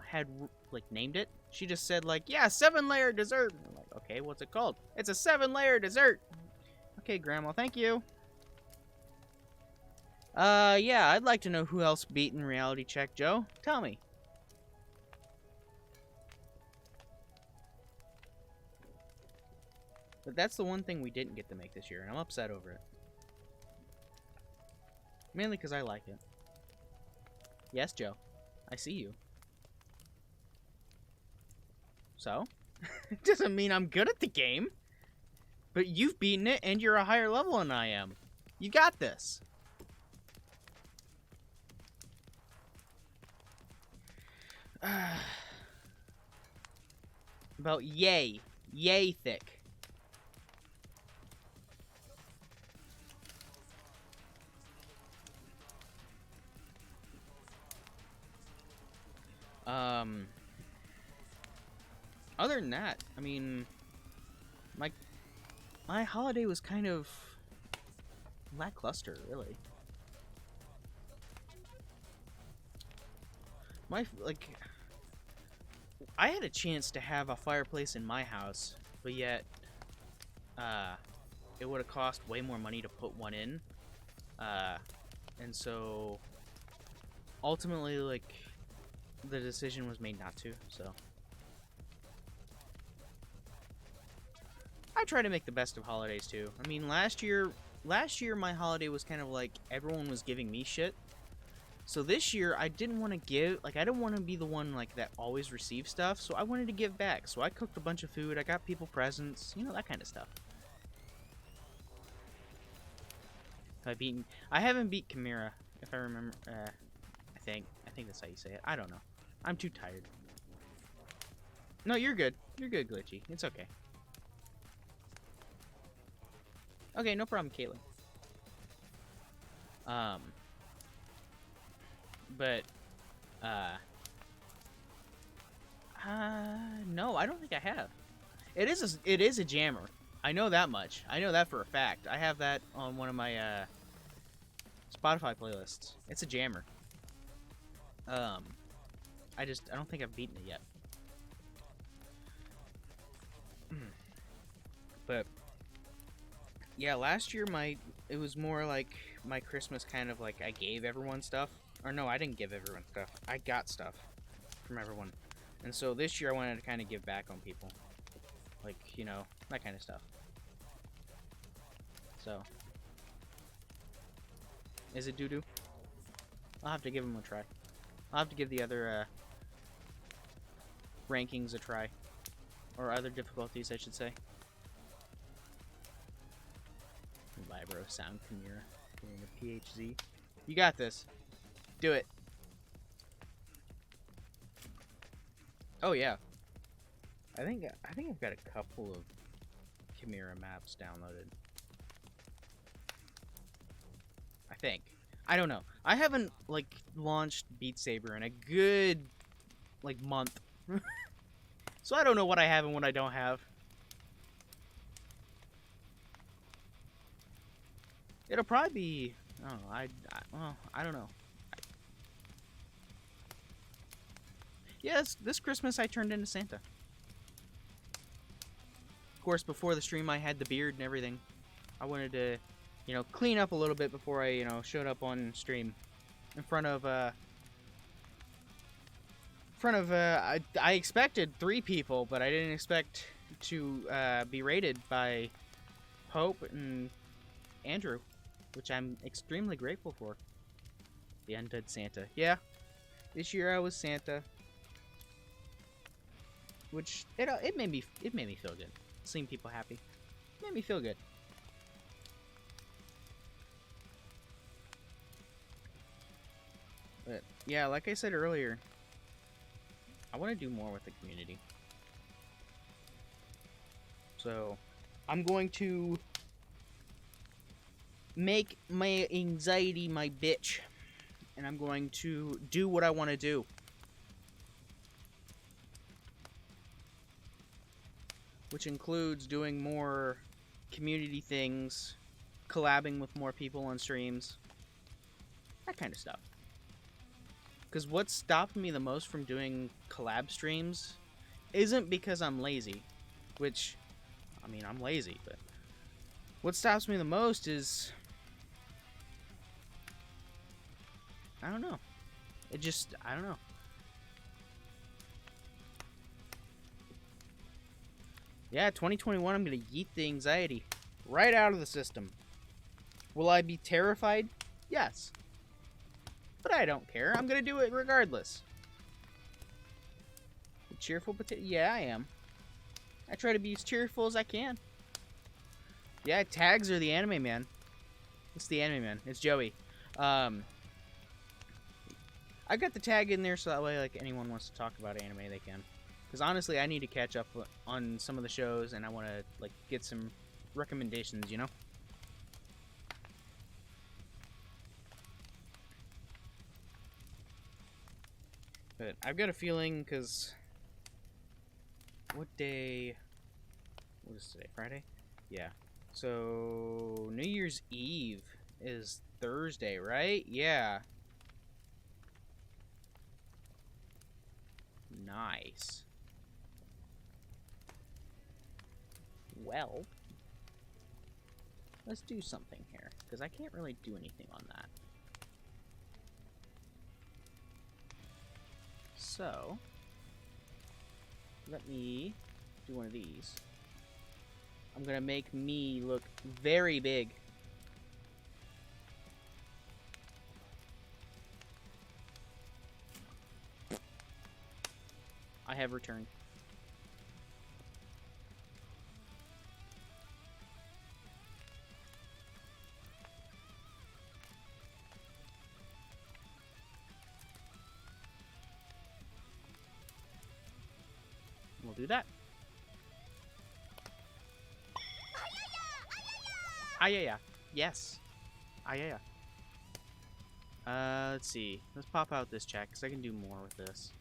had like named it. She just said like, yeah, 7-layer dessert. I'm like, okay, what's it called? It's a 7-layer dessert. Okay, Grandma, thank you. Yeah, I'd like to know who else beat in Reality Check, Joe. Tell me. But that's the one thing we didn't get to make this year, and I'm upset over it. Mainly because I like it. Yes, Joe. I see you. So? It doesn't mean I'm good at the game. But you've beaten it, and you're a higher level than I am. You got this. About yay. Yay thick. Other than that, I mean, my holiday was kind of lackluster, really. I had a chance to have a fireplace in my house, but yet, it would have cost way more money to put one in, and so, ultimately, like, the decision was made not to, so. I try to make the best of holidays, too. I mean, last year my holiday was kind of like everyone was giving me shit. So this year, I didn't want to give, like, I didn't want to be the one, like, that always receives stuff, so I wanted to give back. So I cooked a bunch of food, I got people presents, that kind of stuff. I haven't beat Chimera, if I remember, I think that's how you say it. I don't know. I'm too tired. No, you're good. You're good, Glitchy. It's okay. Okay, no problem, Caitlin. But, no, I don't think I have. It is a jammer. I know that much. I know that for a fact. I have that on one of my, Spotify playlists. It's a jammer. I don't think I've beaten it yet. But, yeah, last year it was more like my Christmas kind of like I gave everyone stuff. Or no, I didn't give everyone stuff. I got stuff from everyone. And so this year I wanted to kind of give back on people. Like, that kind of stuff. So. Is it doo-doo? I'll have to give them a try. I'll have to give the other, rankings a try. Or other difficulties, I should say. Vibro Sound Chimera. Doing a PHZ. You got this. Do it. Oh yeah. I think I've got a couple of Chimera maps downloaded. I think. I don't know. I haven't like launched Beat Saber in a good month. So I don't know what I have and what I don't have. It'll probably be, well, I don't know. Yes, this Christmas I turned into Santa. Of course, before the stream I had the beard and everything. I wanted to, clean up a little bit before I, showed up on stream in front of front of I expected 3 people, but I didn't expect to be rated by Pope and Andrew, which I'm extremely grateful for. The Undead Santa. Yeah, this year I was Santa, which it made me feel good. Seeing people happy made me feel good. But yeah, like I said earlier, I want to do more with the community. So I'm going to make my anxiety my bitch, and I'm going to do what I want to do. Which includes doing more community things, collabing with more people on streams, that kind of stuff. Because what stopped me the most from doing collab streams isn't because I'm lazy, which, I mean, I'm lazy, but what stops me the most is, I don't know. I don't know. Yeah, 2021, I'm going to yeet the anxiety right out of the system. Will I be terrified? Yes. But I don't care. I'm going to do it regardless. Cheerful potato? Yeah, I am. I try to be as cheerful as I can. Yeah, tags are the anime man. It's the anime man. It's Joey. I got the tag in there so that way, like, anyone wants to talk about anime, they can. Because honestly, I need to catch up on some of the shows, and I want to, like, get some recommendations, you know? But I've got a feeling, because... What day... What is today? Friday? Yeah. So... New Year's Eve is Thursday, right? Yeah. Nice. Well... Let's do something here, because I can't really do anything on that. So, let me do one of these. I'm gonna make me look very big. I have returned. We'll do that. Ayaya. Yes. Ayaya. Let's see. Let's pop out this check, because I can do more with this.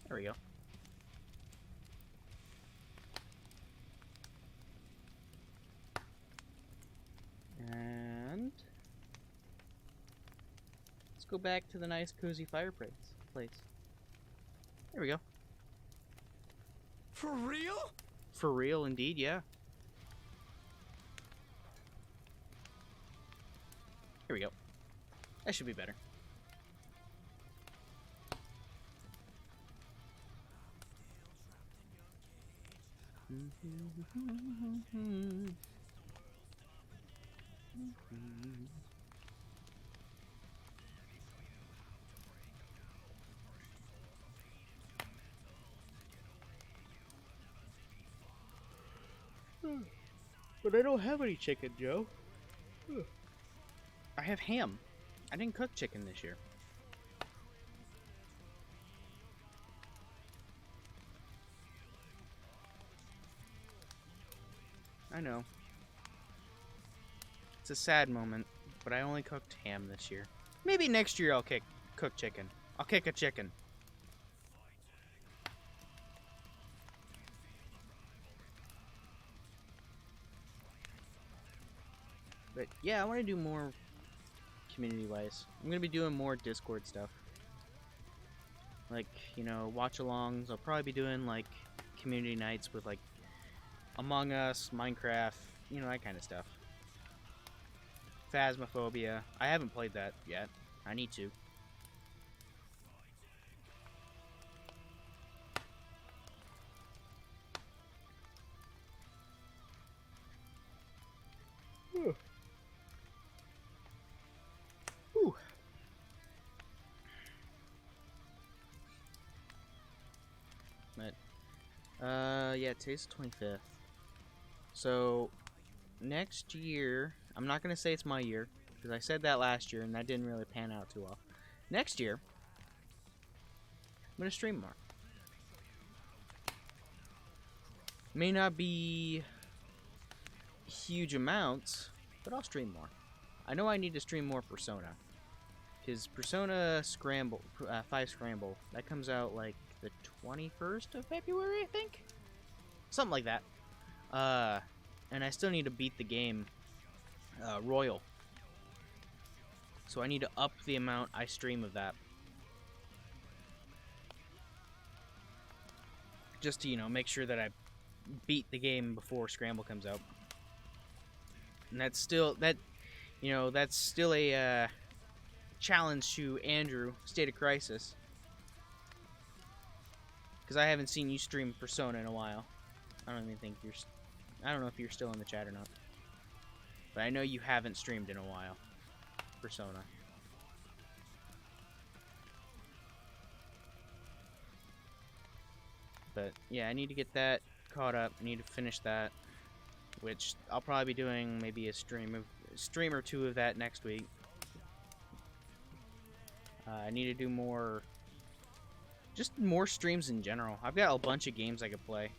There we go. And... let's go back to the nice, cozy fireplace. There we go. For real? For real, indeed, yeah. Here we go. That should be better. But I don't have any chicken, Joe. I have ham. I didn't cook chicken this year. I know. It's a sad moment, but I only cooked ham this year. Maybe next year I'll cook chicken. I'll kick a chicken. But yeah, I want to do more community-wise. I'm going to be doing more Discord stuff. Like, you know, watch-alongs. I'll probably be doing, like, community nights with, like, Among Us, Minecraft, you know, that kind of stuff. Phasmophobia. I haven't played that yet. I need to. Whew. Whew. But, yeah, today's the 25th. So, next year, I'm not going to say it's my year, because I said that last year, and that didn't really pan out too well. Next year, I'm going to stream more. May not be huge amounts, but I'll stream more. I know I need to stream more Persona. Because Persona Scramble, 5 Scramble, that comes out like the 21st of February, I think? Something like that. And I still need to beat the game Royal. So I need to up the amount I stream of that. Just to, you know, make sure that I beat the game before Scramble comes out. And that's still, that's still a challenge to Andrew, State of Crisis. Because I haven't seen you stream Persona in a while. I don't know if you're still in the chat or not. But I know you haven't streamed in a while. Persona. But yeah, I need to get that caught up. I need to finish that, which I'll probably be doing maybe a stream or two of that next week. I need to do more streams in general. I've got a bunch of games I could play.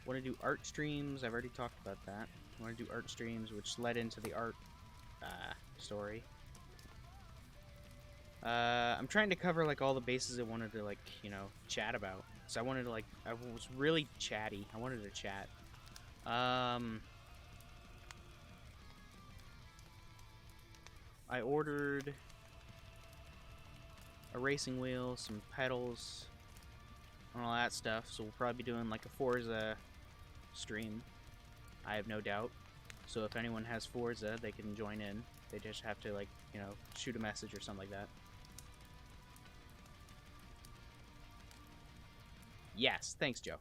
Want to do art streams? I've already talked about that. I want to do art streams, which led into the art story. I'm trying to cover like all the bases I wanted to like, you know, chat about. So I wanted to like, I was really chatty. I wanted to chat. I ordered a racing wheel, some pedals, and all that stuff. So we'll probably be doing like a Forza stream, I have no doubt. So if anyone has Forza, they can join in. They just have to like, you know, shoot a message or something like that. Yes, thanks, Joe.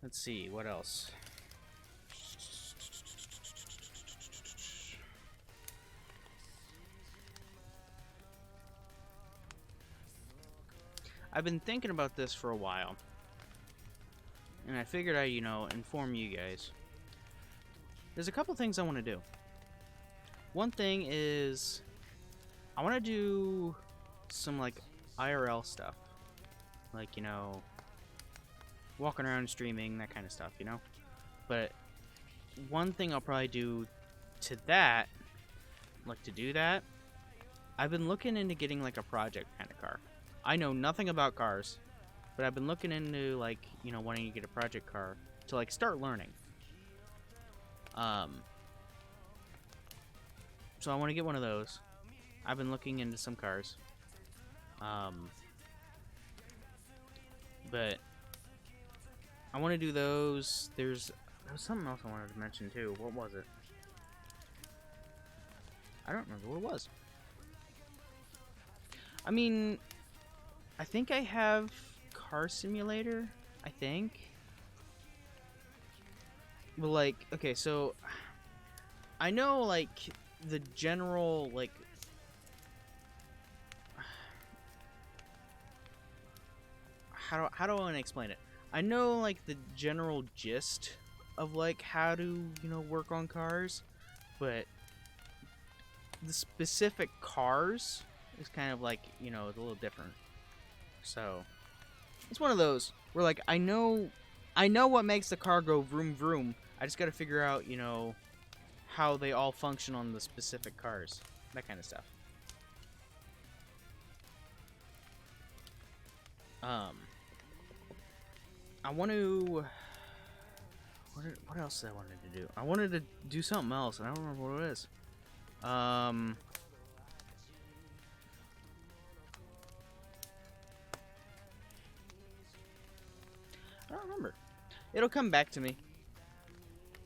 Let's see, what else? I've been thinking about this for a while, and I figured I'd, you know, inform you guys. There's a couple things I want to do. One thing is, I want to do some, like, IRL stuff. Like, you know, walking around streaming, that kind of stuff, you know? But one thing I'll probably do to that, like to do that, I've been looking into getting, like, a project kind of car. I know nothing about cars, but I've been looking into, like, you know, wanting to get a project car to, like, start learning. So I want to get one of those. I've been looking into some cars. But I want to do those. There was something else I wanted to mention, too. What was it? I don't remember what it was. I mean, I think I have Car Simulator, I think. Well, like, okay, so I know, like, the general, like, how do I want to explain it? I know, like, the general gist of, like, how to, you know, work on cars, but the specific cars is kind of, like, you know, it's a little different. So it's one of those where, like, I know what makes the car go vroom vroom. I just got to figure out, you know, how they all function on the specific cars, that kind of stuff. I want to. What else did I wanted to do? I wanted to do something else, and I don't remember what it is. Um, I don't remember. It'll come back to me.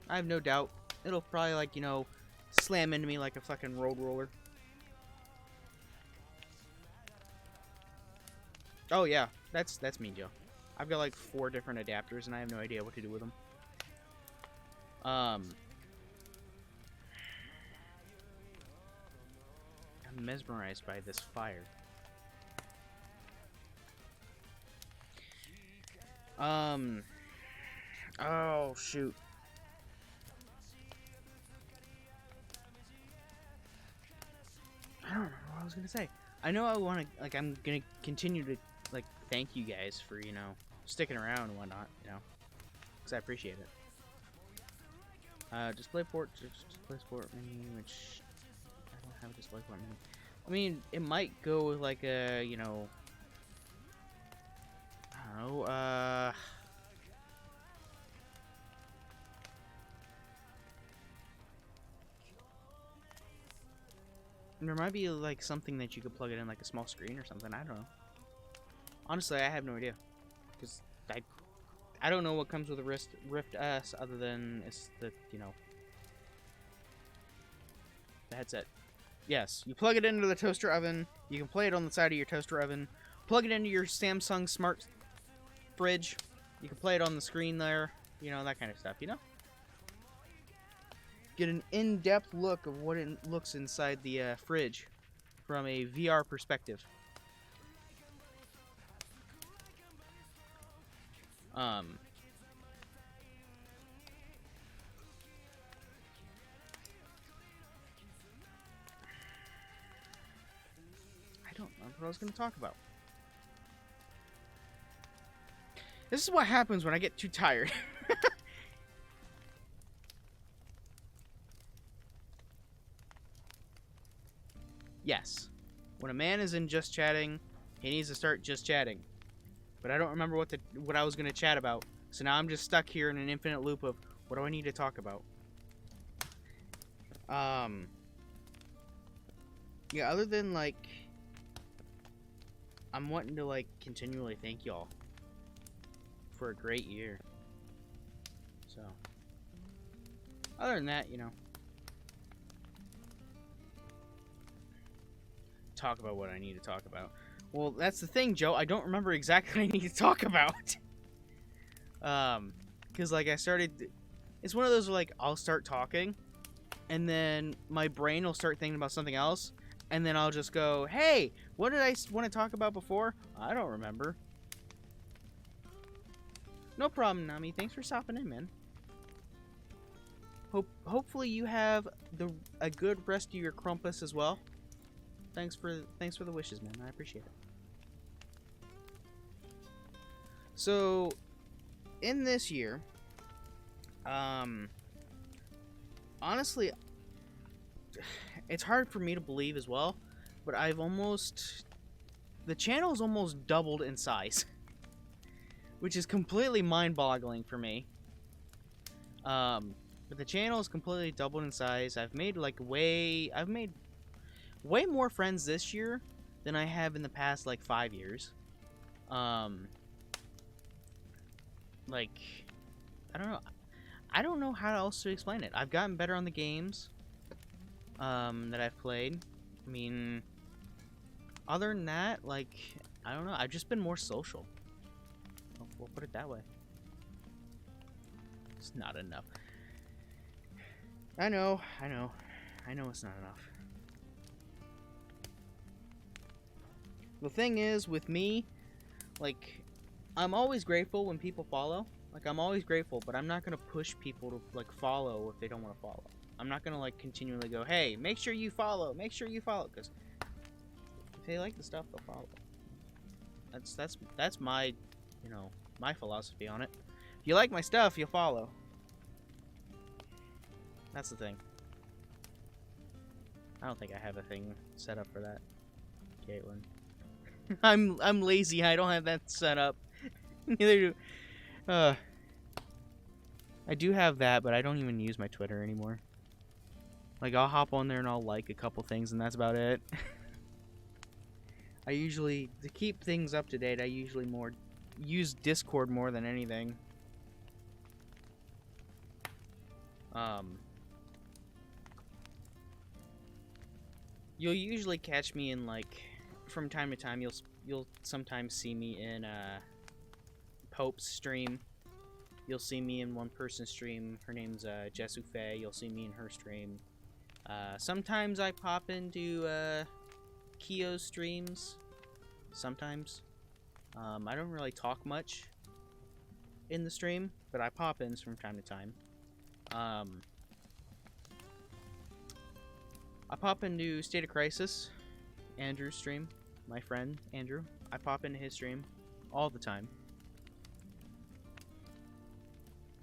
I have no doubt. It'll probably, like, you know, slam into me like a fucking road roller. Oh, yeah. That's me, Joe. I've got, like, 4 different adapters, and I have no idea what to do with them. I'm mesmerized by this fire. Oh, shoot. I don't remember what I was gonna say. I know I want to, like, I'm gonna continue to, like, thank you guys for, you know, sticking around and whatnot, you know, because I appreciate it. DisplayPort, just DisplayPort menu, which I don't have a DisplayPort menu. I mean, it might go with, like, a, you know, I don't know, there might be, like, something that you could plug it in, like a small screen or something. I don't know. Honestly, I have no idea. Because I don't know what comes with a Rift S other than it's the, you know, the headset. Yes, you plug it into the toaster oven. You can play it on the side of your toaster oven. Plug it into your Samsung smart fridge. You can play it on the screen there. You know, that kind of stuff, you know? Get an in-depth look of what it looks inside the fridge from a VR perspective. I don't remember what I was going to talk about. This is what happens when I get too tired. Yes. When a man is in just chatting, he needs to start just chatting. But I don't remember what I was going to chat about. So now I'm just stuck here in an infinite loop of what do I need to talk about? Yeah, other than, like, I'm wanting to, like, continually thank y'all for a great year. So, other than that, you know, talk about what I need to talk about. Well, that's the thing, Joe. I don't remember exactly what I need to talk about. Because, like, it's one of those where, like, I'll start talking, and then my brain will start thinking about something else, and then I'll just go, hey, what did I want to talk about before? I don't remember. No problem, Nami. Thanks for stopping in, man. Hopefully you have a good rest of your Krampus as well. Thanks for the wishes, man. I appreciate it. So, in this year, honestly, it's hard for me to believe as well, but the channel's almost doubled in size, which is completely mind-boggling for me. But the channel is completely doubled in size. I've made way more friends this year than I have in the past, like, 5 years. Like, I don't know how else to explain it. I've gotten better on the games that I've played. I mean, other than that, like, I don't know. I've just been more social. We'll put it that way. It's not enough. I know it's not enough. The thing is, with me, like, I'm always grateful when people follow. Like, I'm always grateful, but I'm not going to push people to, like, follow if they don't want to follow. I'm not going to, like, continually go, hey, make sure you follow, because if they like the stuff, they'll follow. That's my, you know, my philosophy on it. If you like my stuff, you'll follow. That's the thing. I don't think I have a thing set up for that, Caitlin. I'm lazy. I don't have that set up. Neither do. I do have that, but I don't even use my Twitter anymore. Like, I'll hop on there and I'll like a couple things, and that's about it. I usually, to keep things up to date, I usually more use Discord more than anything. You'll usually catch me in, like, from time to time, you'll sometimes see me in Pope's stream. You'll see me in one person's stream. Her name's Jessu Faye. You'll see me in her stream. Sometimes I pop into Kio's streams. Sometimes. I don't really talk much in the stream, but I pop in from time to time. I pop into State of Crisis, Andrew's stream, my friend Andrew. I pop into his stream all the time.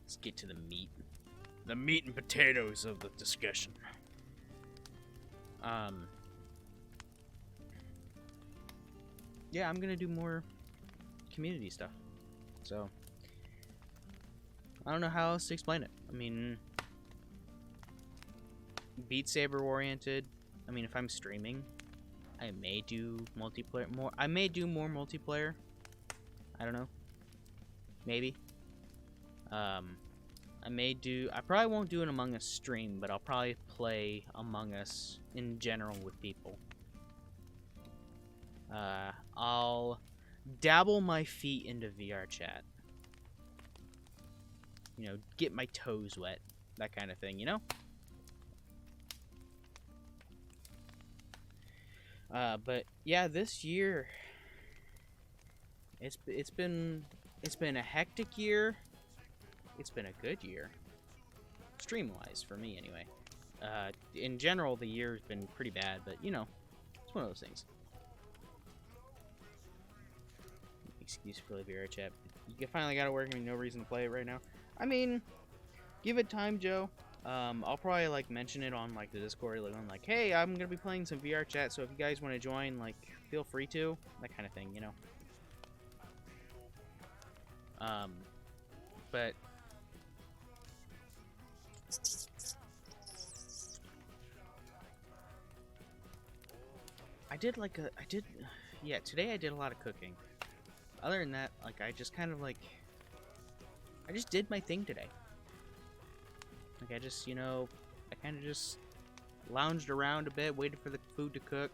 Let's get to the meat. The meat and potatoes of the discussion. Yeah, I'm gonna do more community stuff. So, I don't know how else to explain it. I mean, Beat Saber oriented. I mean, if I'm streaming, I may do multiplayer more. I may do more multiplayer. I don't know. Maybe. I probably won't do an Among Us stream, but I'll probably play Among Us in general with people. I'll dabble my feet into VR chat. You know, get my toes wet. That kind of thing, you know? But yeah, this year it's been a hectic year. It's been a good year, stream-wise for me anyway. In general, the year's been pretty bad, but you know, it's one of those things. Excuse for the VR chat. You finally got it working. No reason to play it right now. I mean, give it time, Joe. I'll probably like mention it on like the Discord, like, hey, I'm gonna be playing some VR chat, so if you guys want to join, like, feel free to, that kind of thing, you know. But yeah, today I did a lot of cooking. Other than that, like, I just kind of like, I just did my thing today. Like, I just, you know, I kind of just lounged around a bit, waited for the food to cook.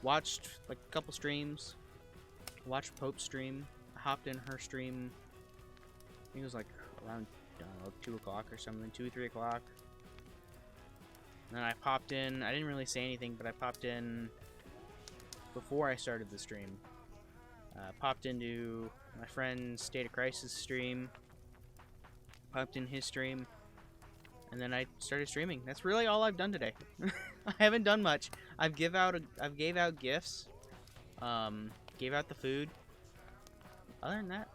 Watched, like, a couple streams. Watched Pope's stream. I hopped in her stream. I think it was, like, around, I don't know, 2 o'clock or something. 2 or 3 o'clock. And then I popped in. I didn't really say anything, but I popped in before I started the stream. Popped into my friend's State of Crisis stream. Popped in his stream. And then I started streaming. That's really all I've done today. I haven't done much. I've gave out gifts. Gave out the food. Other than that,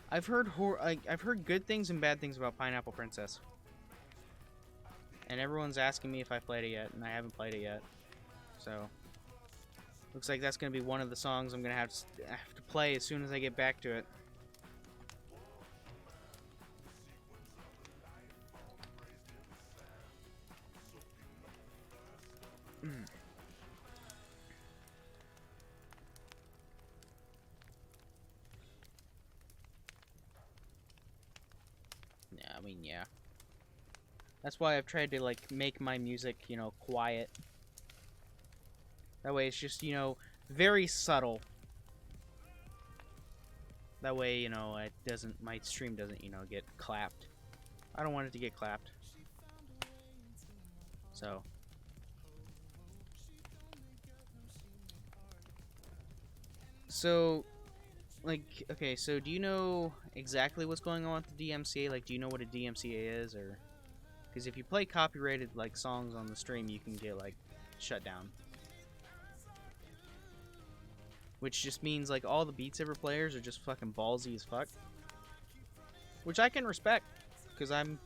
I've heard good things and bad things about Pineapple Princess. And everyone's asking me if I played it yet, and I haven't played it yet. So, looks like that's gonna be one of the songs I'm gonna have to play as soon as I get back to it. Yeah, I mean, yeah. That's why I've tried to, like, make my music, you know, quiet. That way it's just, you know, very subtle. That way, you know, my stream doesn't, you know, get clapped. I don't want it to get clapped. So. So, like, okay, so do you know exactly what's going on with the DMCA? Like, do you know what a DMCA is, or? Because if you play copyrighted, like, songs on the stream, you can get, like, shut down. Which just means, like, all the Beat Saber players are just fucking ballsy as fuck. Which I can respect, because I'm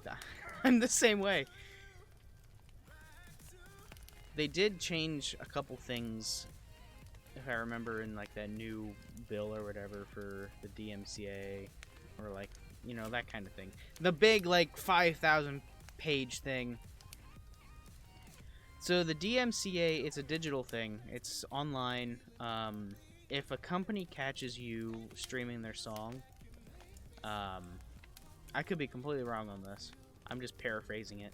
the same way. They did change a couple things, if I remember, in, like, that new bill or whatever for the DMCA, or, like, you know, that kind of thing. The big, like, 5,000 page thing. So the DMCA, it's a digital thing. It's online. If a company catches you streaming their song, I could be completely wrong on this. I'm just paraphrasing it.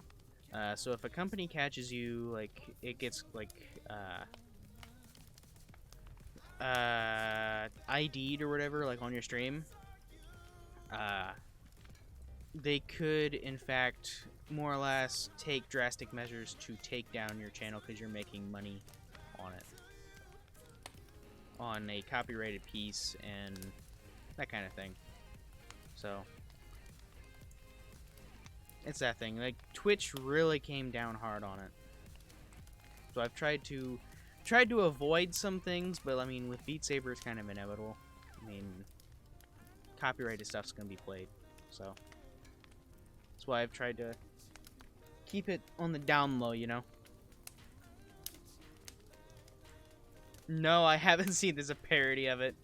So if a company catches you, like, it gets, like, ID'd or whatever, like, on your stream, they could, in fact, more or less take drastic measures to take down your channel because you're making money on it. On a copyrighted piece and that kind of thing. So, it's that thing. Like, Twitch really came down hard on it. So I've tried to avoid some things, but I mean, with Beat Saber, it's kind of inevitable. I mean, copyrighted stuff's gonna be played, so that's why I've tried to keep it on the down low, you know. No, I haven't seen. There's a parody of it.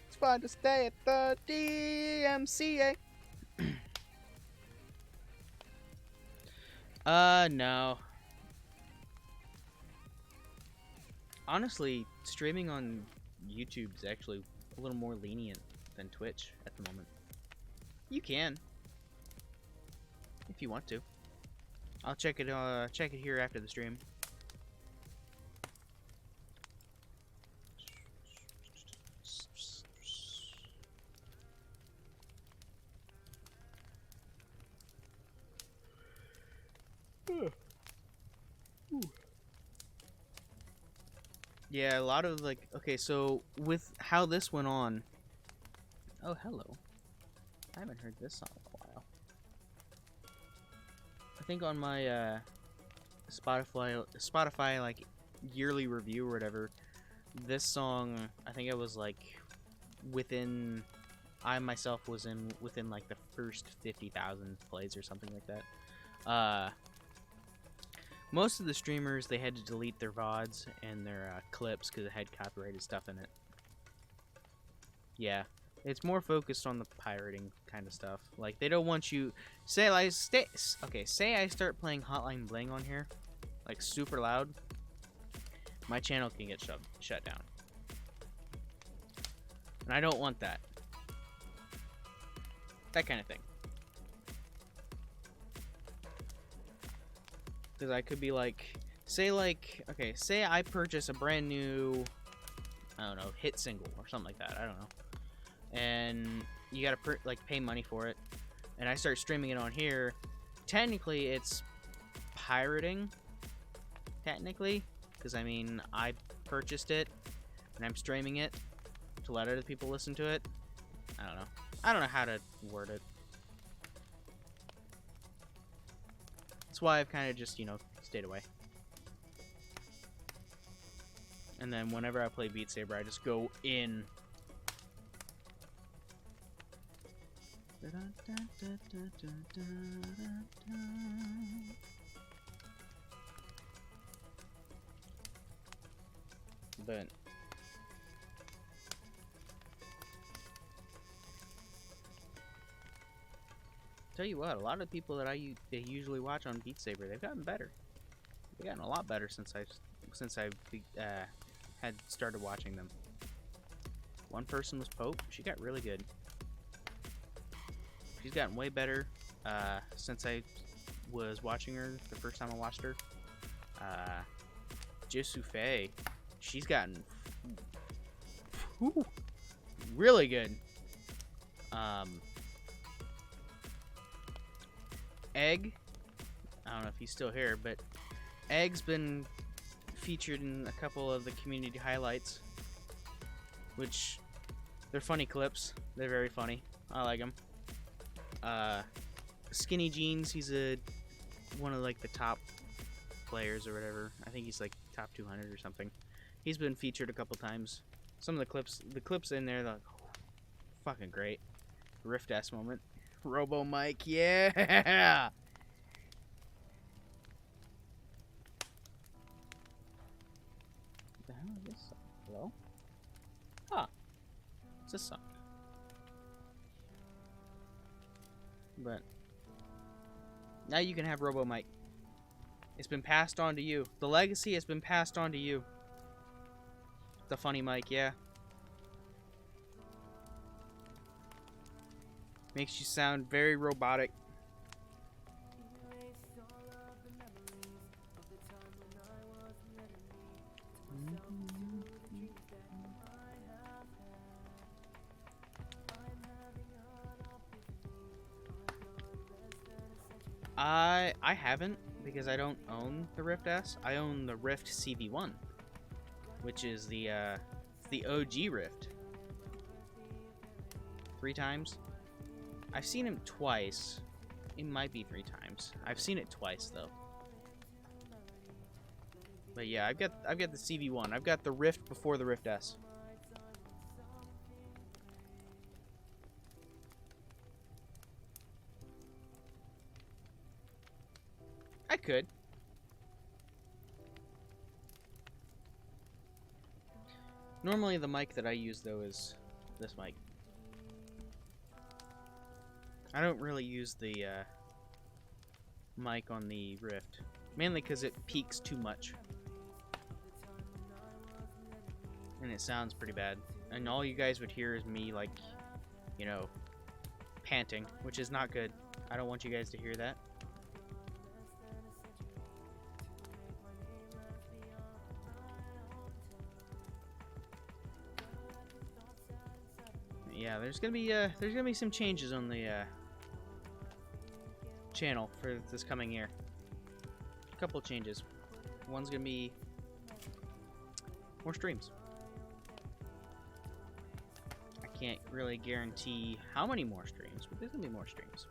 It's fun to stay at the DMCA. No. Honestly, streaming on YouTube is actually a little more lenient than Twitch at the moment. You can, if you want to. I'll check it here after the stream. Yeah, a lot of, like, okay, so with how this went on. Oh, hello. I haven't heard this song in a while. I think on my Spotify like yearly review or whatever, this song, I think it was like within, I myself was within like the first 50,000 plays or something like that. Most of the streamers, they had to delete their VODs and their clips because it had copyrighted stuff in it. Yeah, it's more focused on the pirating kind of stuff. Like, they don't want you, say I start playing Hotline Bling on here, like super loud, my channel can get shut down. And I don't want that. That kind of thing. Because I could be like, say I purchase a brand new, I don't know, hit single or something like that, I don't know. And you gotta pay money for it. And I start streaming it on here. Technically, it's pirating. Technically. Because, I mean, I purchased it. And I'm streaming it to let other people listen to it. I don't know. I don't know how to word it. That's why I've kind of just, you know, stayed away. And then whenever I play Beat Saber, I just go in. But tell you what, a lot of people that they usually watch on Beat Saber, they've gotten better. They've gotten a lot better since I had started watching them. One person was Pope. She got really good. She's gotten way better since I was watching her the first time I watched her. Jisoo Faye, she's gotten really good. Egg, I don't know if he's still here, but Egg's been featured in a couple of the community highlights, which they're funny clips. They're very funny. I like them. Skinny Jeans, he's one of like the top players or whatever. I think he's like top 200 or something. He's been featured a couple times. Some of the clips in there, they're like, fucking great. Rift ass moment. Robo Mike, yeah. What the hell is this? Hello? It's a song. But now you can have Robo Mike. It's been passed on to you. The legacy has been passed on to you. The funny Mike, yeah. Makes you sound very robotic. I haven't, because I don't own the Rift S. I own the Rift CV1, which is the OG Rift. 3 times. I've seen him twice. It might be 3 times. I've seen it twice though. But yeah, I've got the CV1. I've got the Rift before the Rift S. I could. Normally the mic that I use though is this mic. I don't really use the mic on the Rift, mainly because it peaks too much. And it sounds pretty bad. And all you guys would hear is me, like, you know, panting, which is not good. I don't want you guys to hear that. Yeah, there's gonna be some changes on the channel for this coming year. A couple changes. One's gonna be more streams. I can't really guarantee how many more streams, but there's gonna be more streams.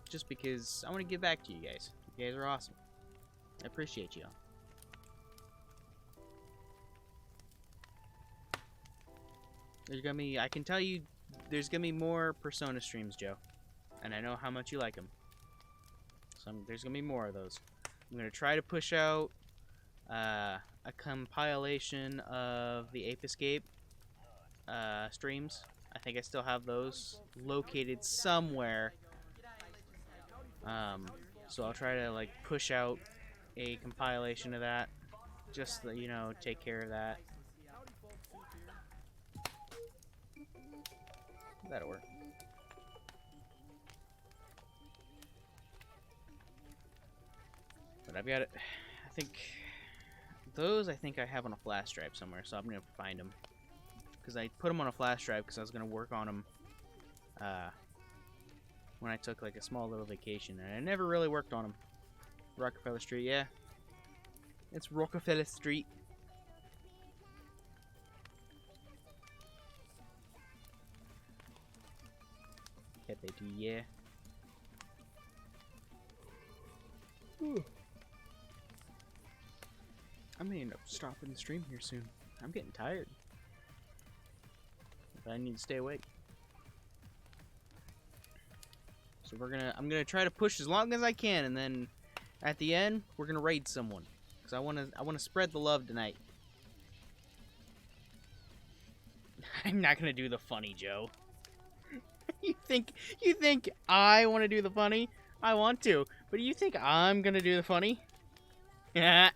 Just because I want to give back to you guys. You guys are awesome. I appreciate you all. There's gonna be, I can tell you, there's gonna be more Persona streams, Joe. And I know how much you like them. So there's gonna be more of those. I'm gonna try to push out a compilation of the Ape Escape streams. I think I still have those located somewhere. So I'll try to like push out a compilation of that, just to, you know, take care of that. That'll work. But I've got it. I think those I have on a flash drive somewhere, so I'm gonna find them. Because I put them on a flash drive because I was gonna work on them when I took like a small little vacation, and I never really worked on them. Rockefeller Street, yeah. It's Rockefeller Street. Yeah, they do, yeah. Ooh. I may end up stopping the stream here soon. I'm getting tired. But I need to stay awake. So I'm gonna try to push as long as I can, and then at the end we're gonna raid someone. Cause I wanna spread the love tonight. I'm not gonna do the funny, Joe. You think I want to do the funny? I want to, but do you think I'm gonna do the funny? Yeah,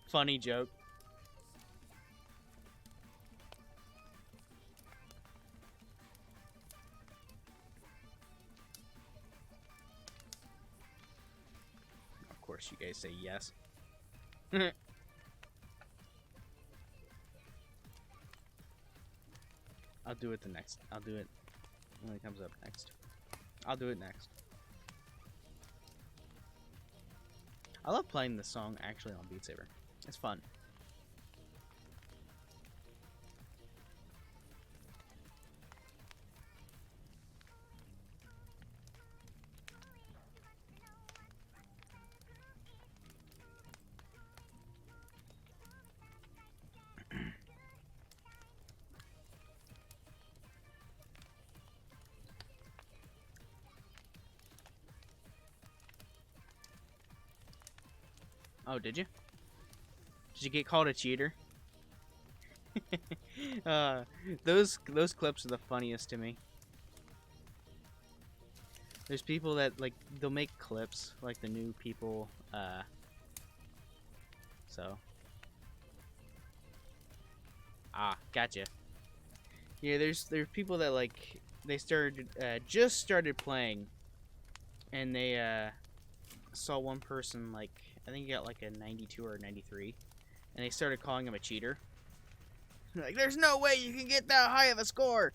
funny joke. Of course, you guys say yes. I'll do it the next. I'll do it when it comes up next. I'll do it next. I love playing this song actually on Beat Saber. It's fun. Oh, did you? Did you get called a cheater? uh, those clips are the funniest to me. There's people that like they'll make clips like the new people. So gotcha. Yeah, there's people that like they started just started playing, and they saw one person like I think he got like a 92 or a 93, and they started calling him a cheater. Like, there's no way you can get that high of a score.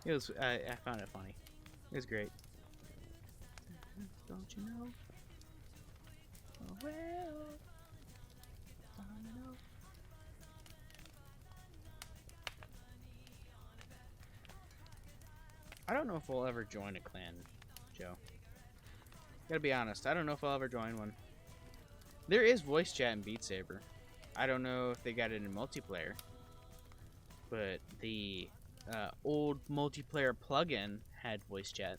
It was I found it funny. It was great. Don't you know? Oh, well, I know. I don't know if we'll ever join a clan, Joe. Gotta be honest, I don't know if I'll ever join one. There is voice chat in Beat Saber. I don't know if they got it in multiplayer, but the old multiplayer plugin had voice chat.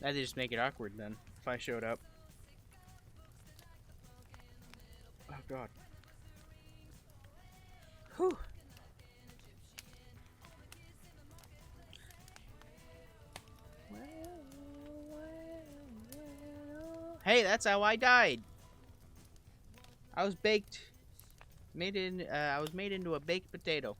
That'd just make it awkward then if I showed up. Oh god. Whew. Hey, that's how I died. I was baked. I was made into a baked potato.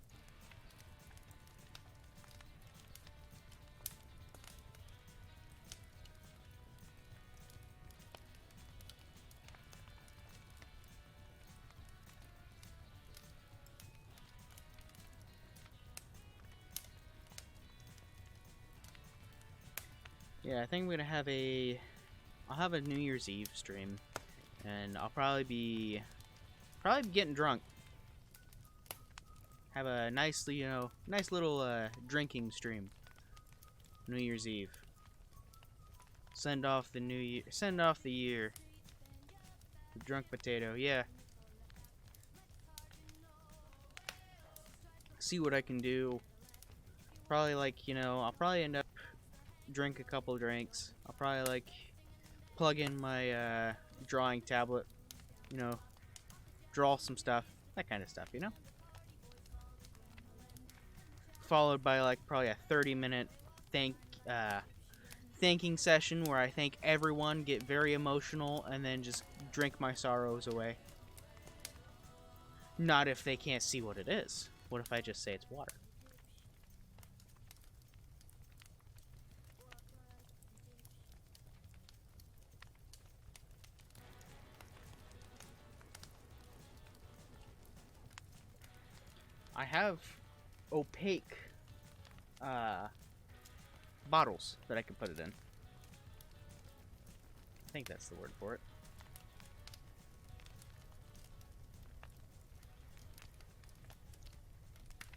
Yeah, I think I'm gonna have I'll have a New Year's Eve stream, and I'll probably be getting drunk. Have a nice, nice little drinking stream. New Year's Eve. Send off the new year. Send off the year. The drunk potato. Yeah. See what I can do. Probably I'll probably end up drink a couple drinks. I'll probably plug in my drawing tablet. Draw some stuff. That kind of stuff. Followed by probably a 30-minute thanking session where I thank everyone, get very emotional, and then just drink my sorrows away. Not if they can't see what it is. What if I just say it's water? I have opaque bottles that I can put it in. I think that's the word for it.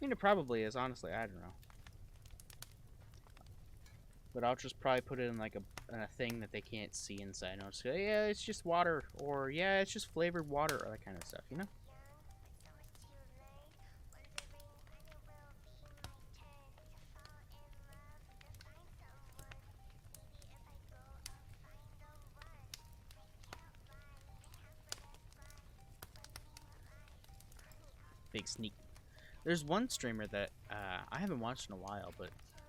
I mean, it probably is, honestly. I don't know. But I'll just probably put it in a thing that they can't see inside. And I'll just say, yeah, it's just water. Or, yeah, it's just flavored water. Or that kind of stuff, Big sneak. There's one streamer that I haven't watched in a while, but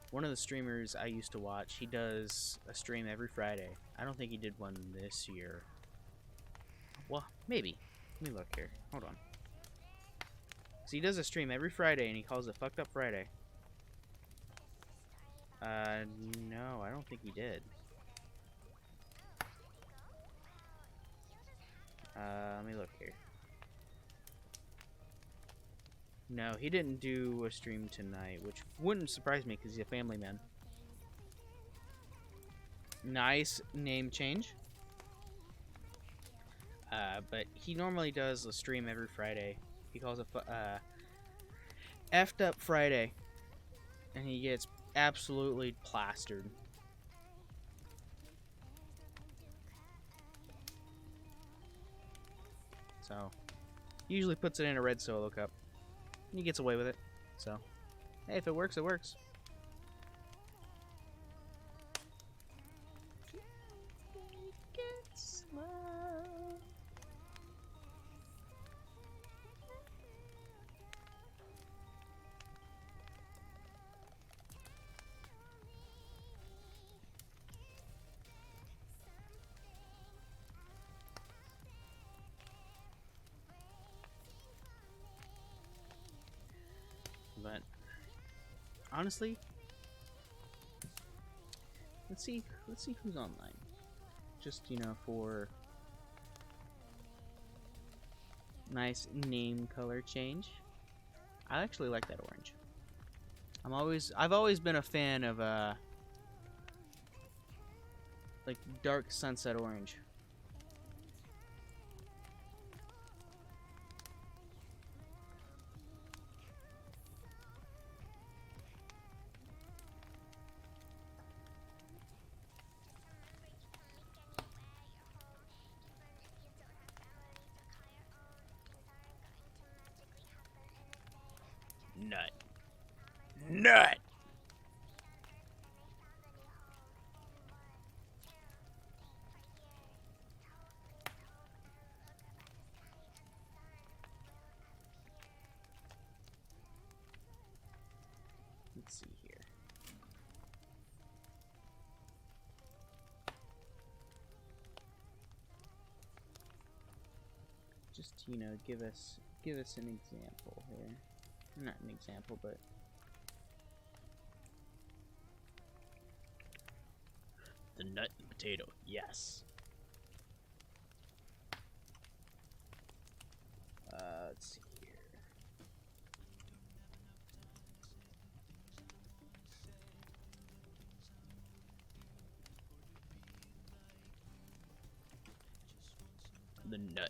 one of the streamers I used to watch, he does a stream every Friday. I don't think he did one this year. Well, maybe. Let me look here. Hold on. So he does a stream every Friday, and he calls it Fucked Up Friday. No, I don't think he did. Let me look here. No, he didn't do a stream tonight, which wouldn't surprise me because he's a family man. Nice name change. But he normally does a stream every Friday. He calls it Effed Up Friday. And he gets absolutely plastered. So, he usually puts it in a red Solo cup. And he gets away with it. So, hey, if it works, it works. But honestly, let's see who's online. Just, you know, for nice name color change. I actually like that orange. I've always been a fan of like dark sunset orange. Nut. Nut! Let's see here. Just, you know, give us an example here. Not an example, but the nut and potato. Yes. Let's see here. The nut.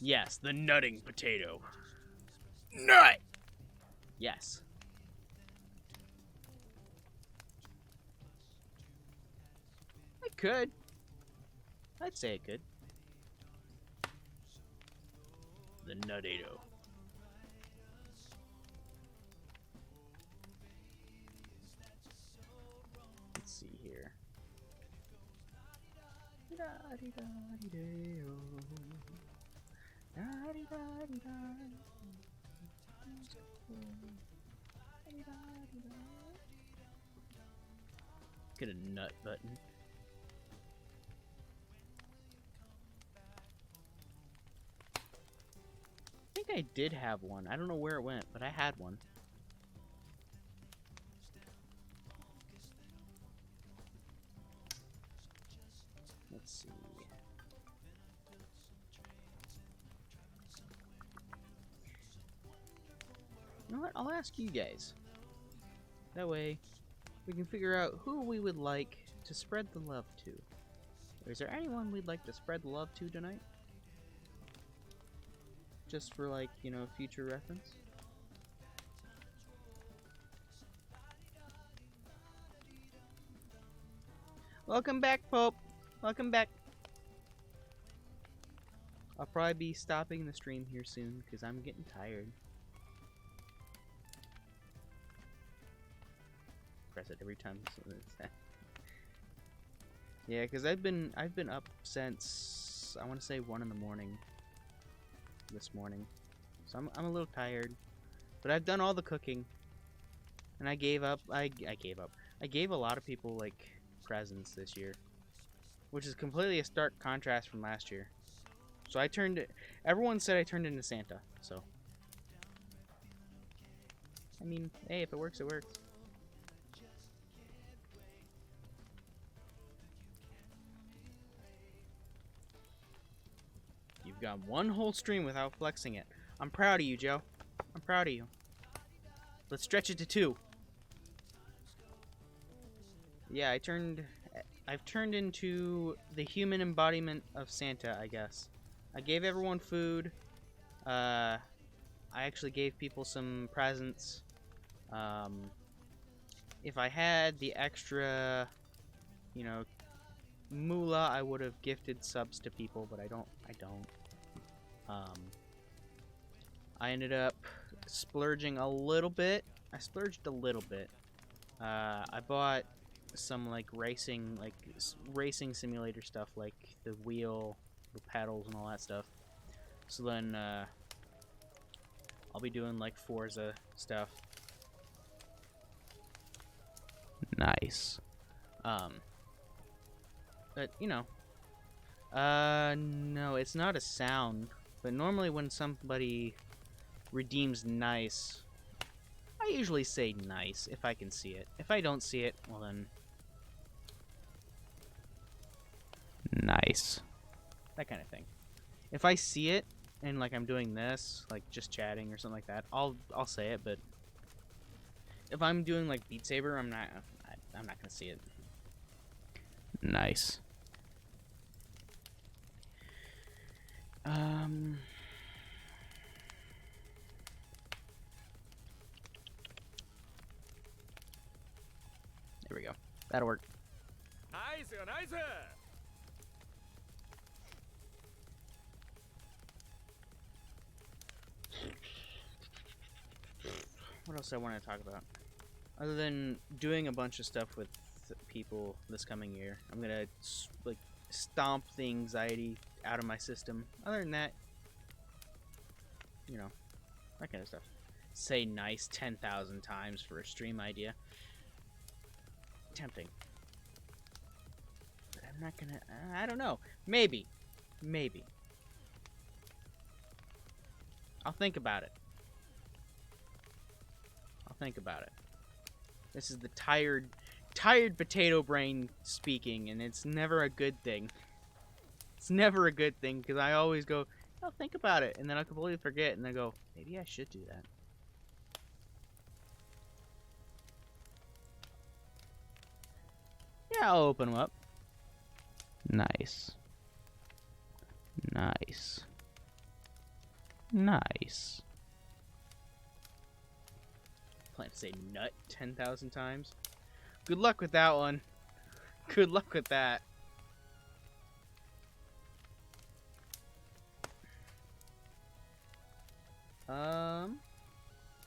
Yes, the nutting potato. Nut! Yes. I could. I'd say it could. The nutado. Let's see here. Get a nut button. I think I did have one. I don't know where it went, but I had one. Let's see. You know what? I'll ask you guys. That way, we can figure out who we would like to spread the love to. Or is there anyone we'd like to spread the love to tonight? Just for, like, you know, future reference? Welcome back, Pope! Welcome back! I'll probably be stopping the stream here soon, because I'm getting tired. Press it every time. Yeah, because I've been up since, I want to say 1 in the morning this morning. So I'm a little tired. But I've done all the cooking. And I gave up. I gave up. I gave a lot of people, like, presents this year. Which is completely a stark contrast from last year. So I turned... Everyone said I turned into Santa, so... I mean, hey, if it works, it works. You've gone one whole stream without flexing it. I'm proud of you, Joe. I'm proud of you. Let's stretch it to 2. Yeah, I've turned into the human embodiment of Santa, I guess. I gave everyone food. I actually gave people some presents. If I had the extra, you know, moolah, I would have gifted subs to people, but I don't. I ended up splurging a little bit. I splurged a little bit. I bought some like racing simulator stuff, like the wheel, the pedals, and all that stuff. So then I'll be doing like Forza stuff. Nice. But you know, no, it's not a sound. But normally when somebody redeems nice, I usually say nice if I can see it. If I don't see it, well then, Nice. that kind of thing. If I see it and like I'm doing this, like just chatting or something like that, I'll say it. But if I'm doing like Beat Saber, I'm not gonna see it. Nice. There we go. That'll work. Nice, nice. What else I want to talk about? Other than doing a bunch of stuff with people this coming year, I'm gonna like stomp the anxiety out of my system. Other than that, you know, that kind of stuff. Say nice 10,000 times for a stream idea. Tempting. But I'm not gonna, I don't know. Maybe. I'll think about it. This is the tired potato brain speaking, and it's never a good thing. It's never a good thing, because I always go, I'll think about it, and then I'll completely forget, and I go, maybe I should do that. Yeah, I'll open them up. Nice. Nice. Nice. Plan to say nut 10,000 times. Good luck with that one. Good luck with that.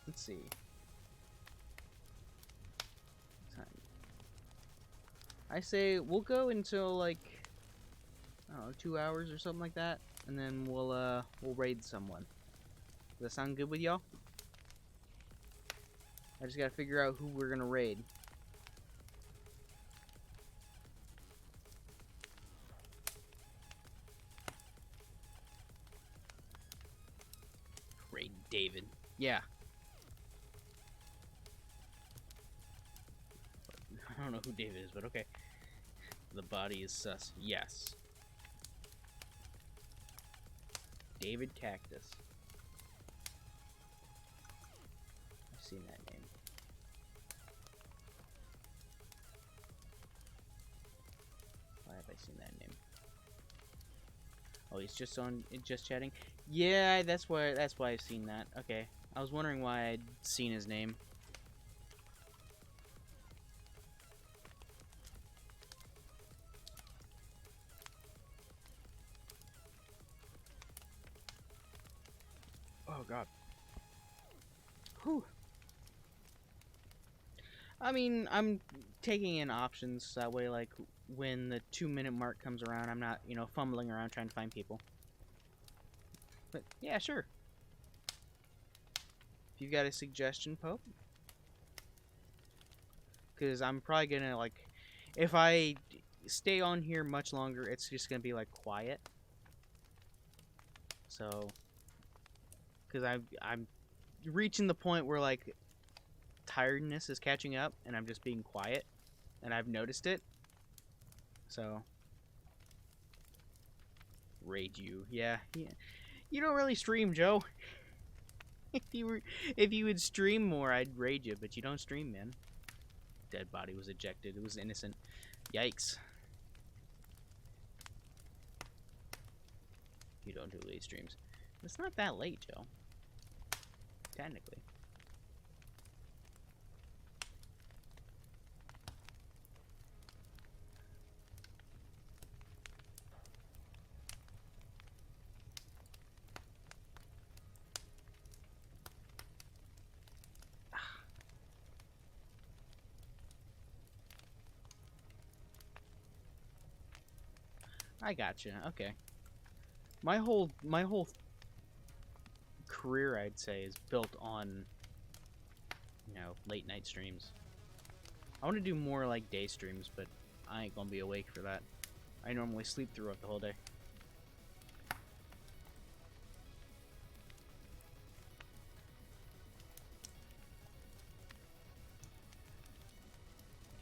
Let's see. Time. I say we'll go until like, I don't know, 2 hours or something like that, and then we'll raid someone. Does that sound good with y'all? I just gotta figure out who we're gonna raid. Raid David. Yeah. I don't know who David is, but okay. The body is sus. Yes. David Cactus. I've seen that name. Why have I seen that name? Oh, he's just chatting. Yeah, that's why I've seen that. Okay, I was wondering why I'd seen his name. Oh God. Whew. I mean, I'm taking in options that way, like when the 2-minute mark comes around, I'm not, you know, fumbling around trying to find people. But yeah, sure. If you've got a suggestion, Pope, because I'm probably gonna like, if I stay on here much longer, it's just gonna be like quiet. So, because I'm reaching the point where like tiredness is catching up, and I'm just being quiet, and I've noticed it. So, raid you, yeah. You don't really stream, Joe. If you would stream more, I'd raid you, but you don't stream, man. Dead body was ejected. It was innocent. Yikes. You don't do late streams. It's not that late, Joe. Technically. I gotcha. Okay. My whole career, I'd say, is built on, late night streams. I want to do more like day streams, but I ain't gonna be awake for that. I normally sleep throughout the whole day.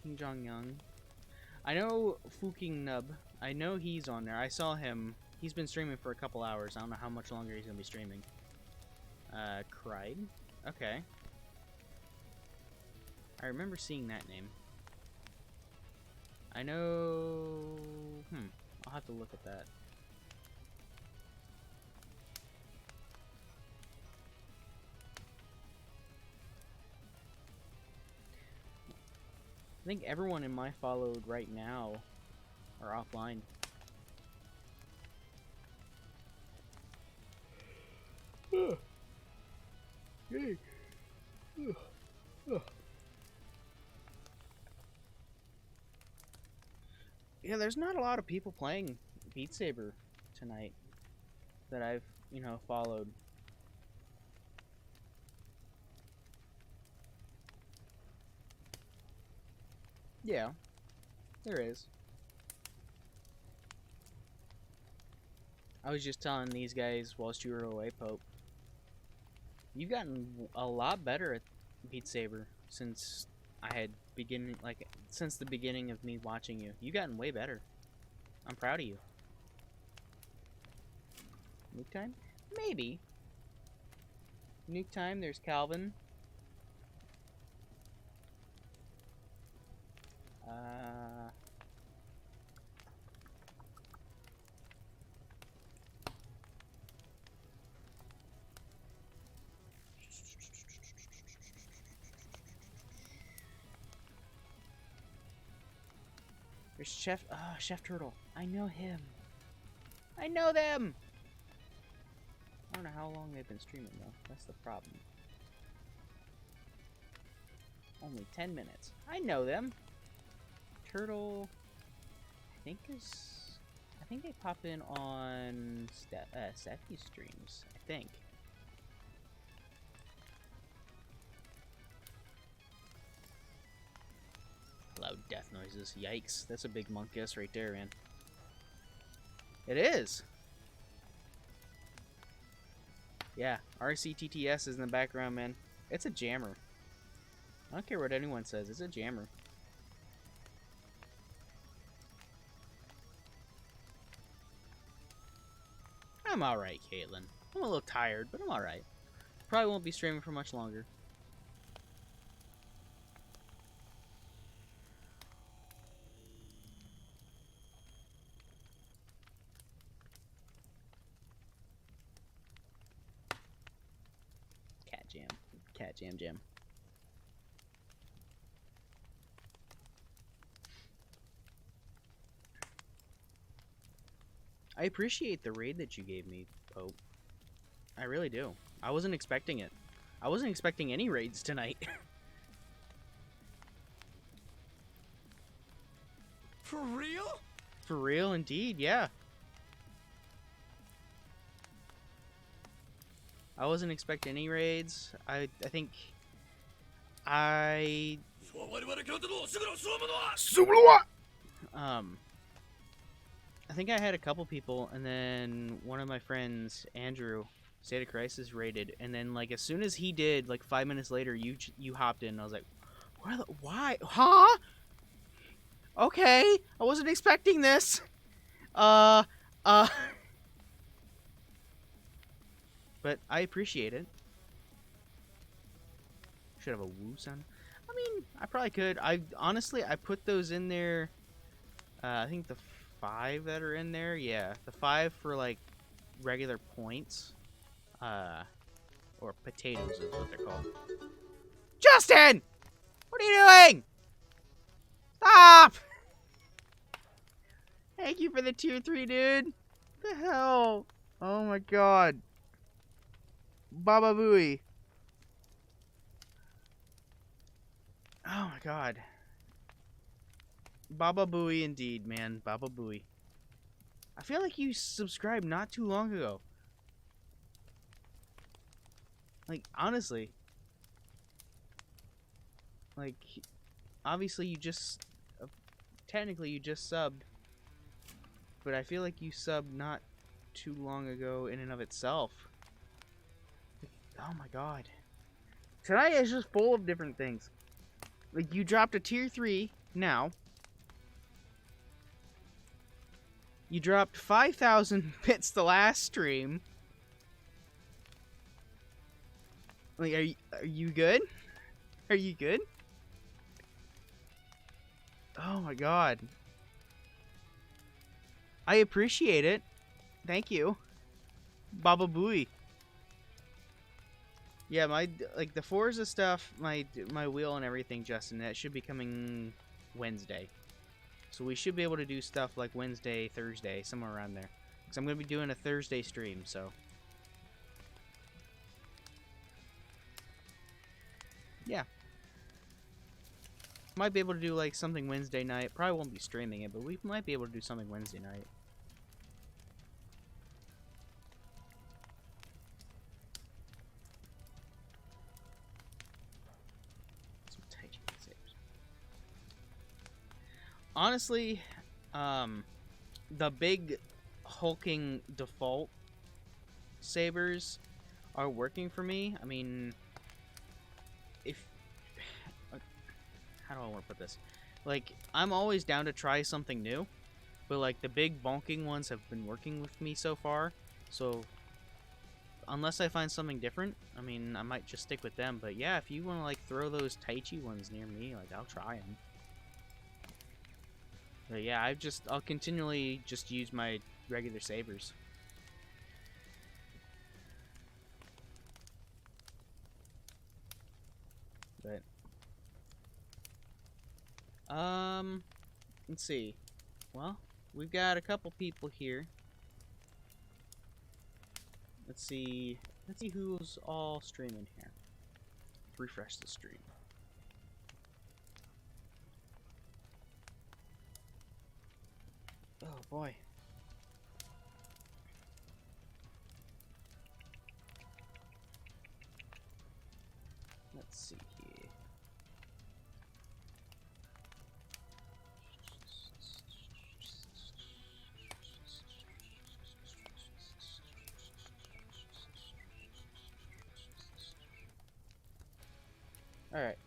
King Jong Young. I know Fuking Nub. I know he's on there. I saw him. He's been streaming for a couple hours. I don't know how much longer he's gonna be streaming. Cried. Okay. I remember seeing that name. I know... I'll have to look at that. I think everyone in my followed right now are offline. Yeah, there's not a lot of people playing Beat Saber tonight that I've, followed. Yeah, there is. I was just telling these guys whilst you were away, Pope. You've gotten a lot better at Beat Saber since since the beginning of me watching you. You've gotten way better. I'm proud of you. Nuke time? Maybe. Nuke time, there's Calvin. There's Chef Turtle. I know him. I know them! I don't know how long they've been streaming, though. That's the problem. Only 10 minutes. I know them. Turtle, I think they pop in on Seffi's streams, I think. Loud death noises. Yikes. That's a big monkus right there, man. It is! Yeah, RCTTS is in the background, man. It's a jammer. I don't care what anyone says. It's a jammer. I'm alright, Caitlin. I'm a little tired, but I'm alright. Probably won't be streaming for much longer. Cat jam. Cat jam jam. I appreciate the raid that you gave me, Pope. I really do. I wasn't expecting it. I wasn't expecting any raids tonight. For real? For real, indeed, yeah. I wasn't expecting any raids. I think I I had a couple people, and then one of my friends, Andrew, State of Crisis raided, and then like as soon as he did, like 5 minutes later, you hopped in. And I was like, why? Huh? Okay, I wasn't expecting this. But I appreciate it. Should have a woo sound. I mean, I probably could. I put those in there. I think the 5 that are in there, yeah, the 5 for like regular points, or potatoes is what they're called. Justin, what are you doing? Stop! Thank you for the tier 3, dude. What the hell? Oh my god. Baba Booey. Oh my god. Baba Booey indeed, man. Baba Booey. I feel like you subscribed not too long ago. Like, honestly. Like, obviously you just... technically you just subbed. But I feel like you subbed not too long ago in and of itself. Oh my god. Tonight is just full of different things. Like, you dropped a tier 3 now. You dropped 5,000 bits the last stream. Like, are you good? Are you good? Oh my god. I appreciate it. Thank you. Baba Booey. Yeah, my, like, the Forza stuff, my wheel and everything, Justin, that should be coming Wednesday. So we should be able to do stuff like Wednesday, Thursday, somewhere around there. Because I'm going to be doing a Thursday stream, so. Yeah. Might be able to do, like, something Wednesday night. Probably won't be streaming it, but we might be able to do something Wednesday night. Honestly, the big hulking default sabers are working for me. I mean, if... how do I want to put this? Like, I'm always down to try something new, but, like, the big bonking ones have been working with me so far, so unless I find something different, I mean, I might just stick with them. But yeah, if you want to, like, throw those Tai Chi ones near me, like, I'll try them. But yeah, I'll continually just use my regular sabers. But let's see. Well, we've got a couple people here. Let's see who's all streaming here. Refresh the stream. Oh boy. Let's see here. Alright.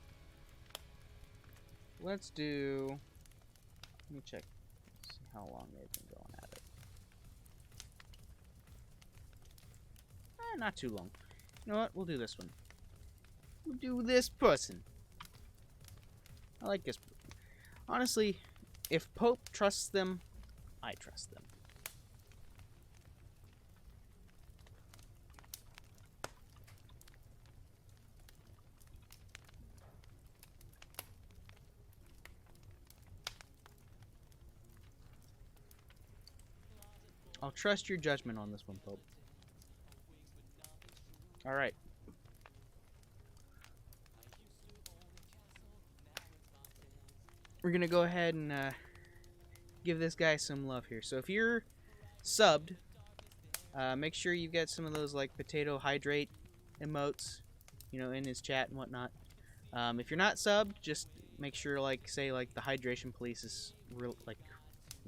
Let's do... let me check. See how long they've been going at it. Not too long. You know what? We'll do this one. We'll do this person. I like this. Honestly, if Pope trusts them, I trust them. I'll trust your judgment on this one, Pope. Alright. We're gonna go ahead and give this guy some love here. So if you're subbed, make sure you get some of those like potato hydrate emotes, you know, in his chat and whatnot. If you're not subbed, just make sure, like, say, like, the hydration police is real, like,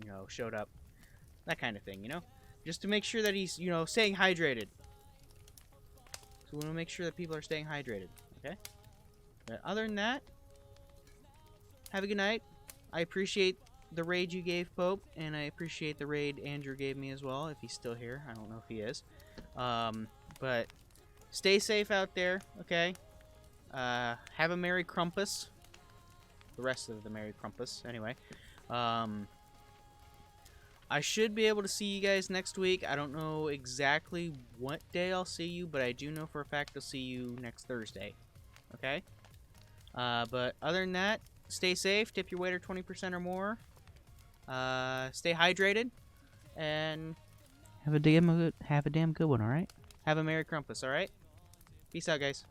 you know, showed up. That kind of thing, you know? Just to make sure that he's, you know, staying hydrated. So we want to make sure that people are staying hydrated, okay? But other than that, have a good night. I appreciate the raid you gave Pope, and I appreciate the raid Andrew gave me as well, if he's still here. I don't know if he is. But stay safe out there, okay? Have a Merry Crumpus. The rest of the Merry Crumpus, anyway. I should be able to see you guys next week. I don't know exactly what day I'll see you, but I do know for a fact I'll see you next Thursday. Okay? But other than that, stay safe. Tip your waiter 20% or more. Stay hydrated. And Have a damn good one, alright? have a Merry Crumpus, alright? Peace out, guys.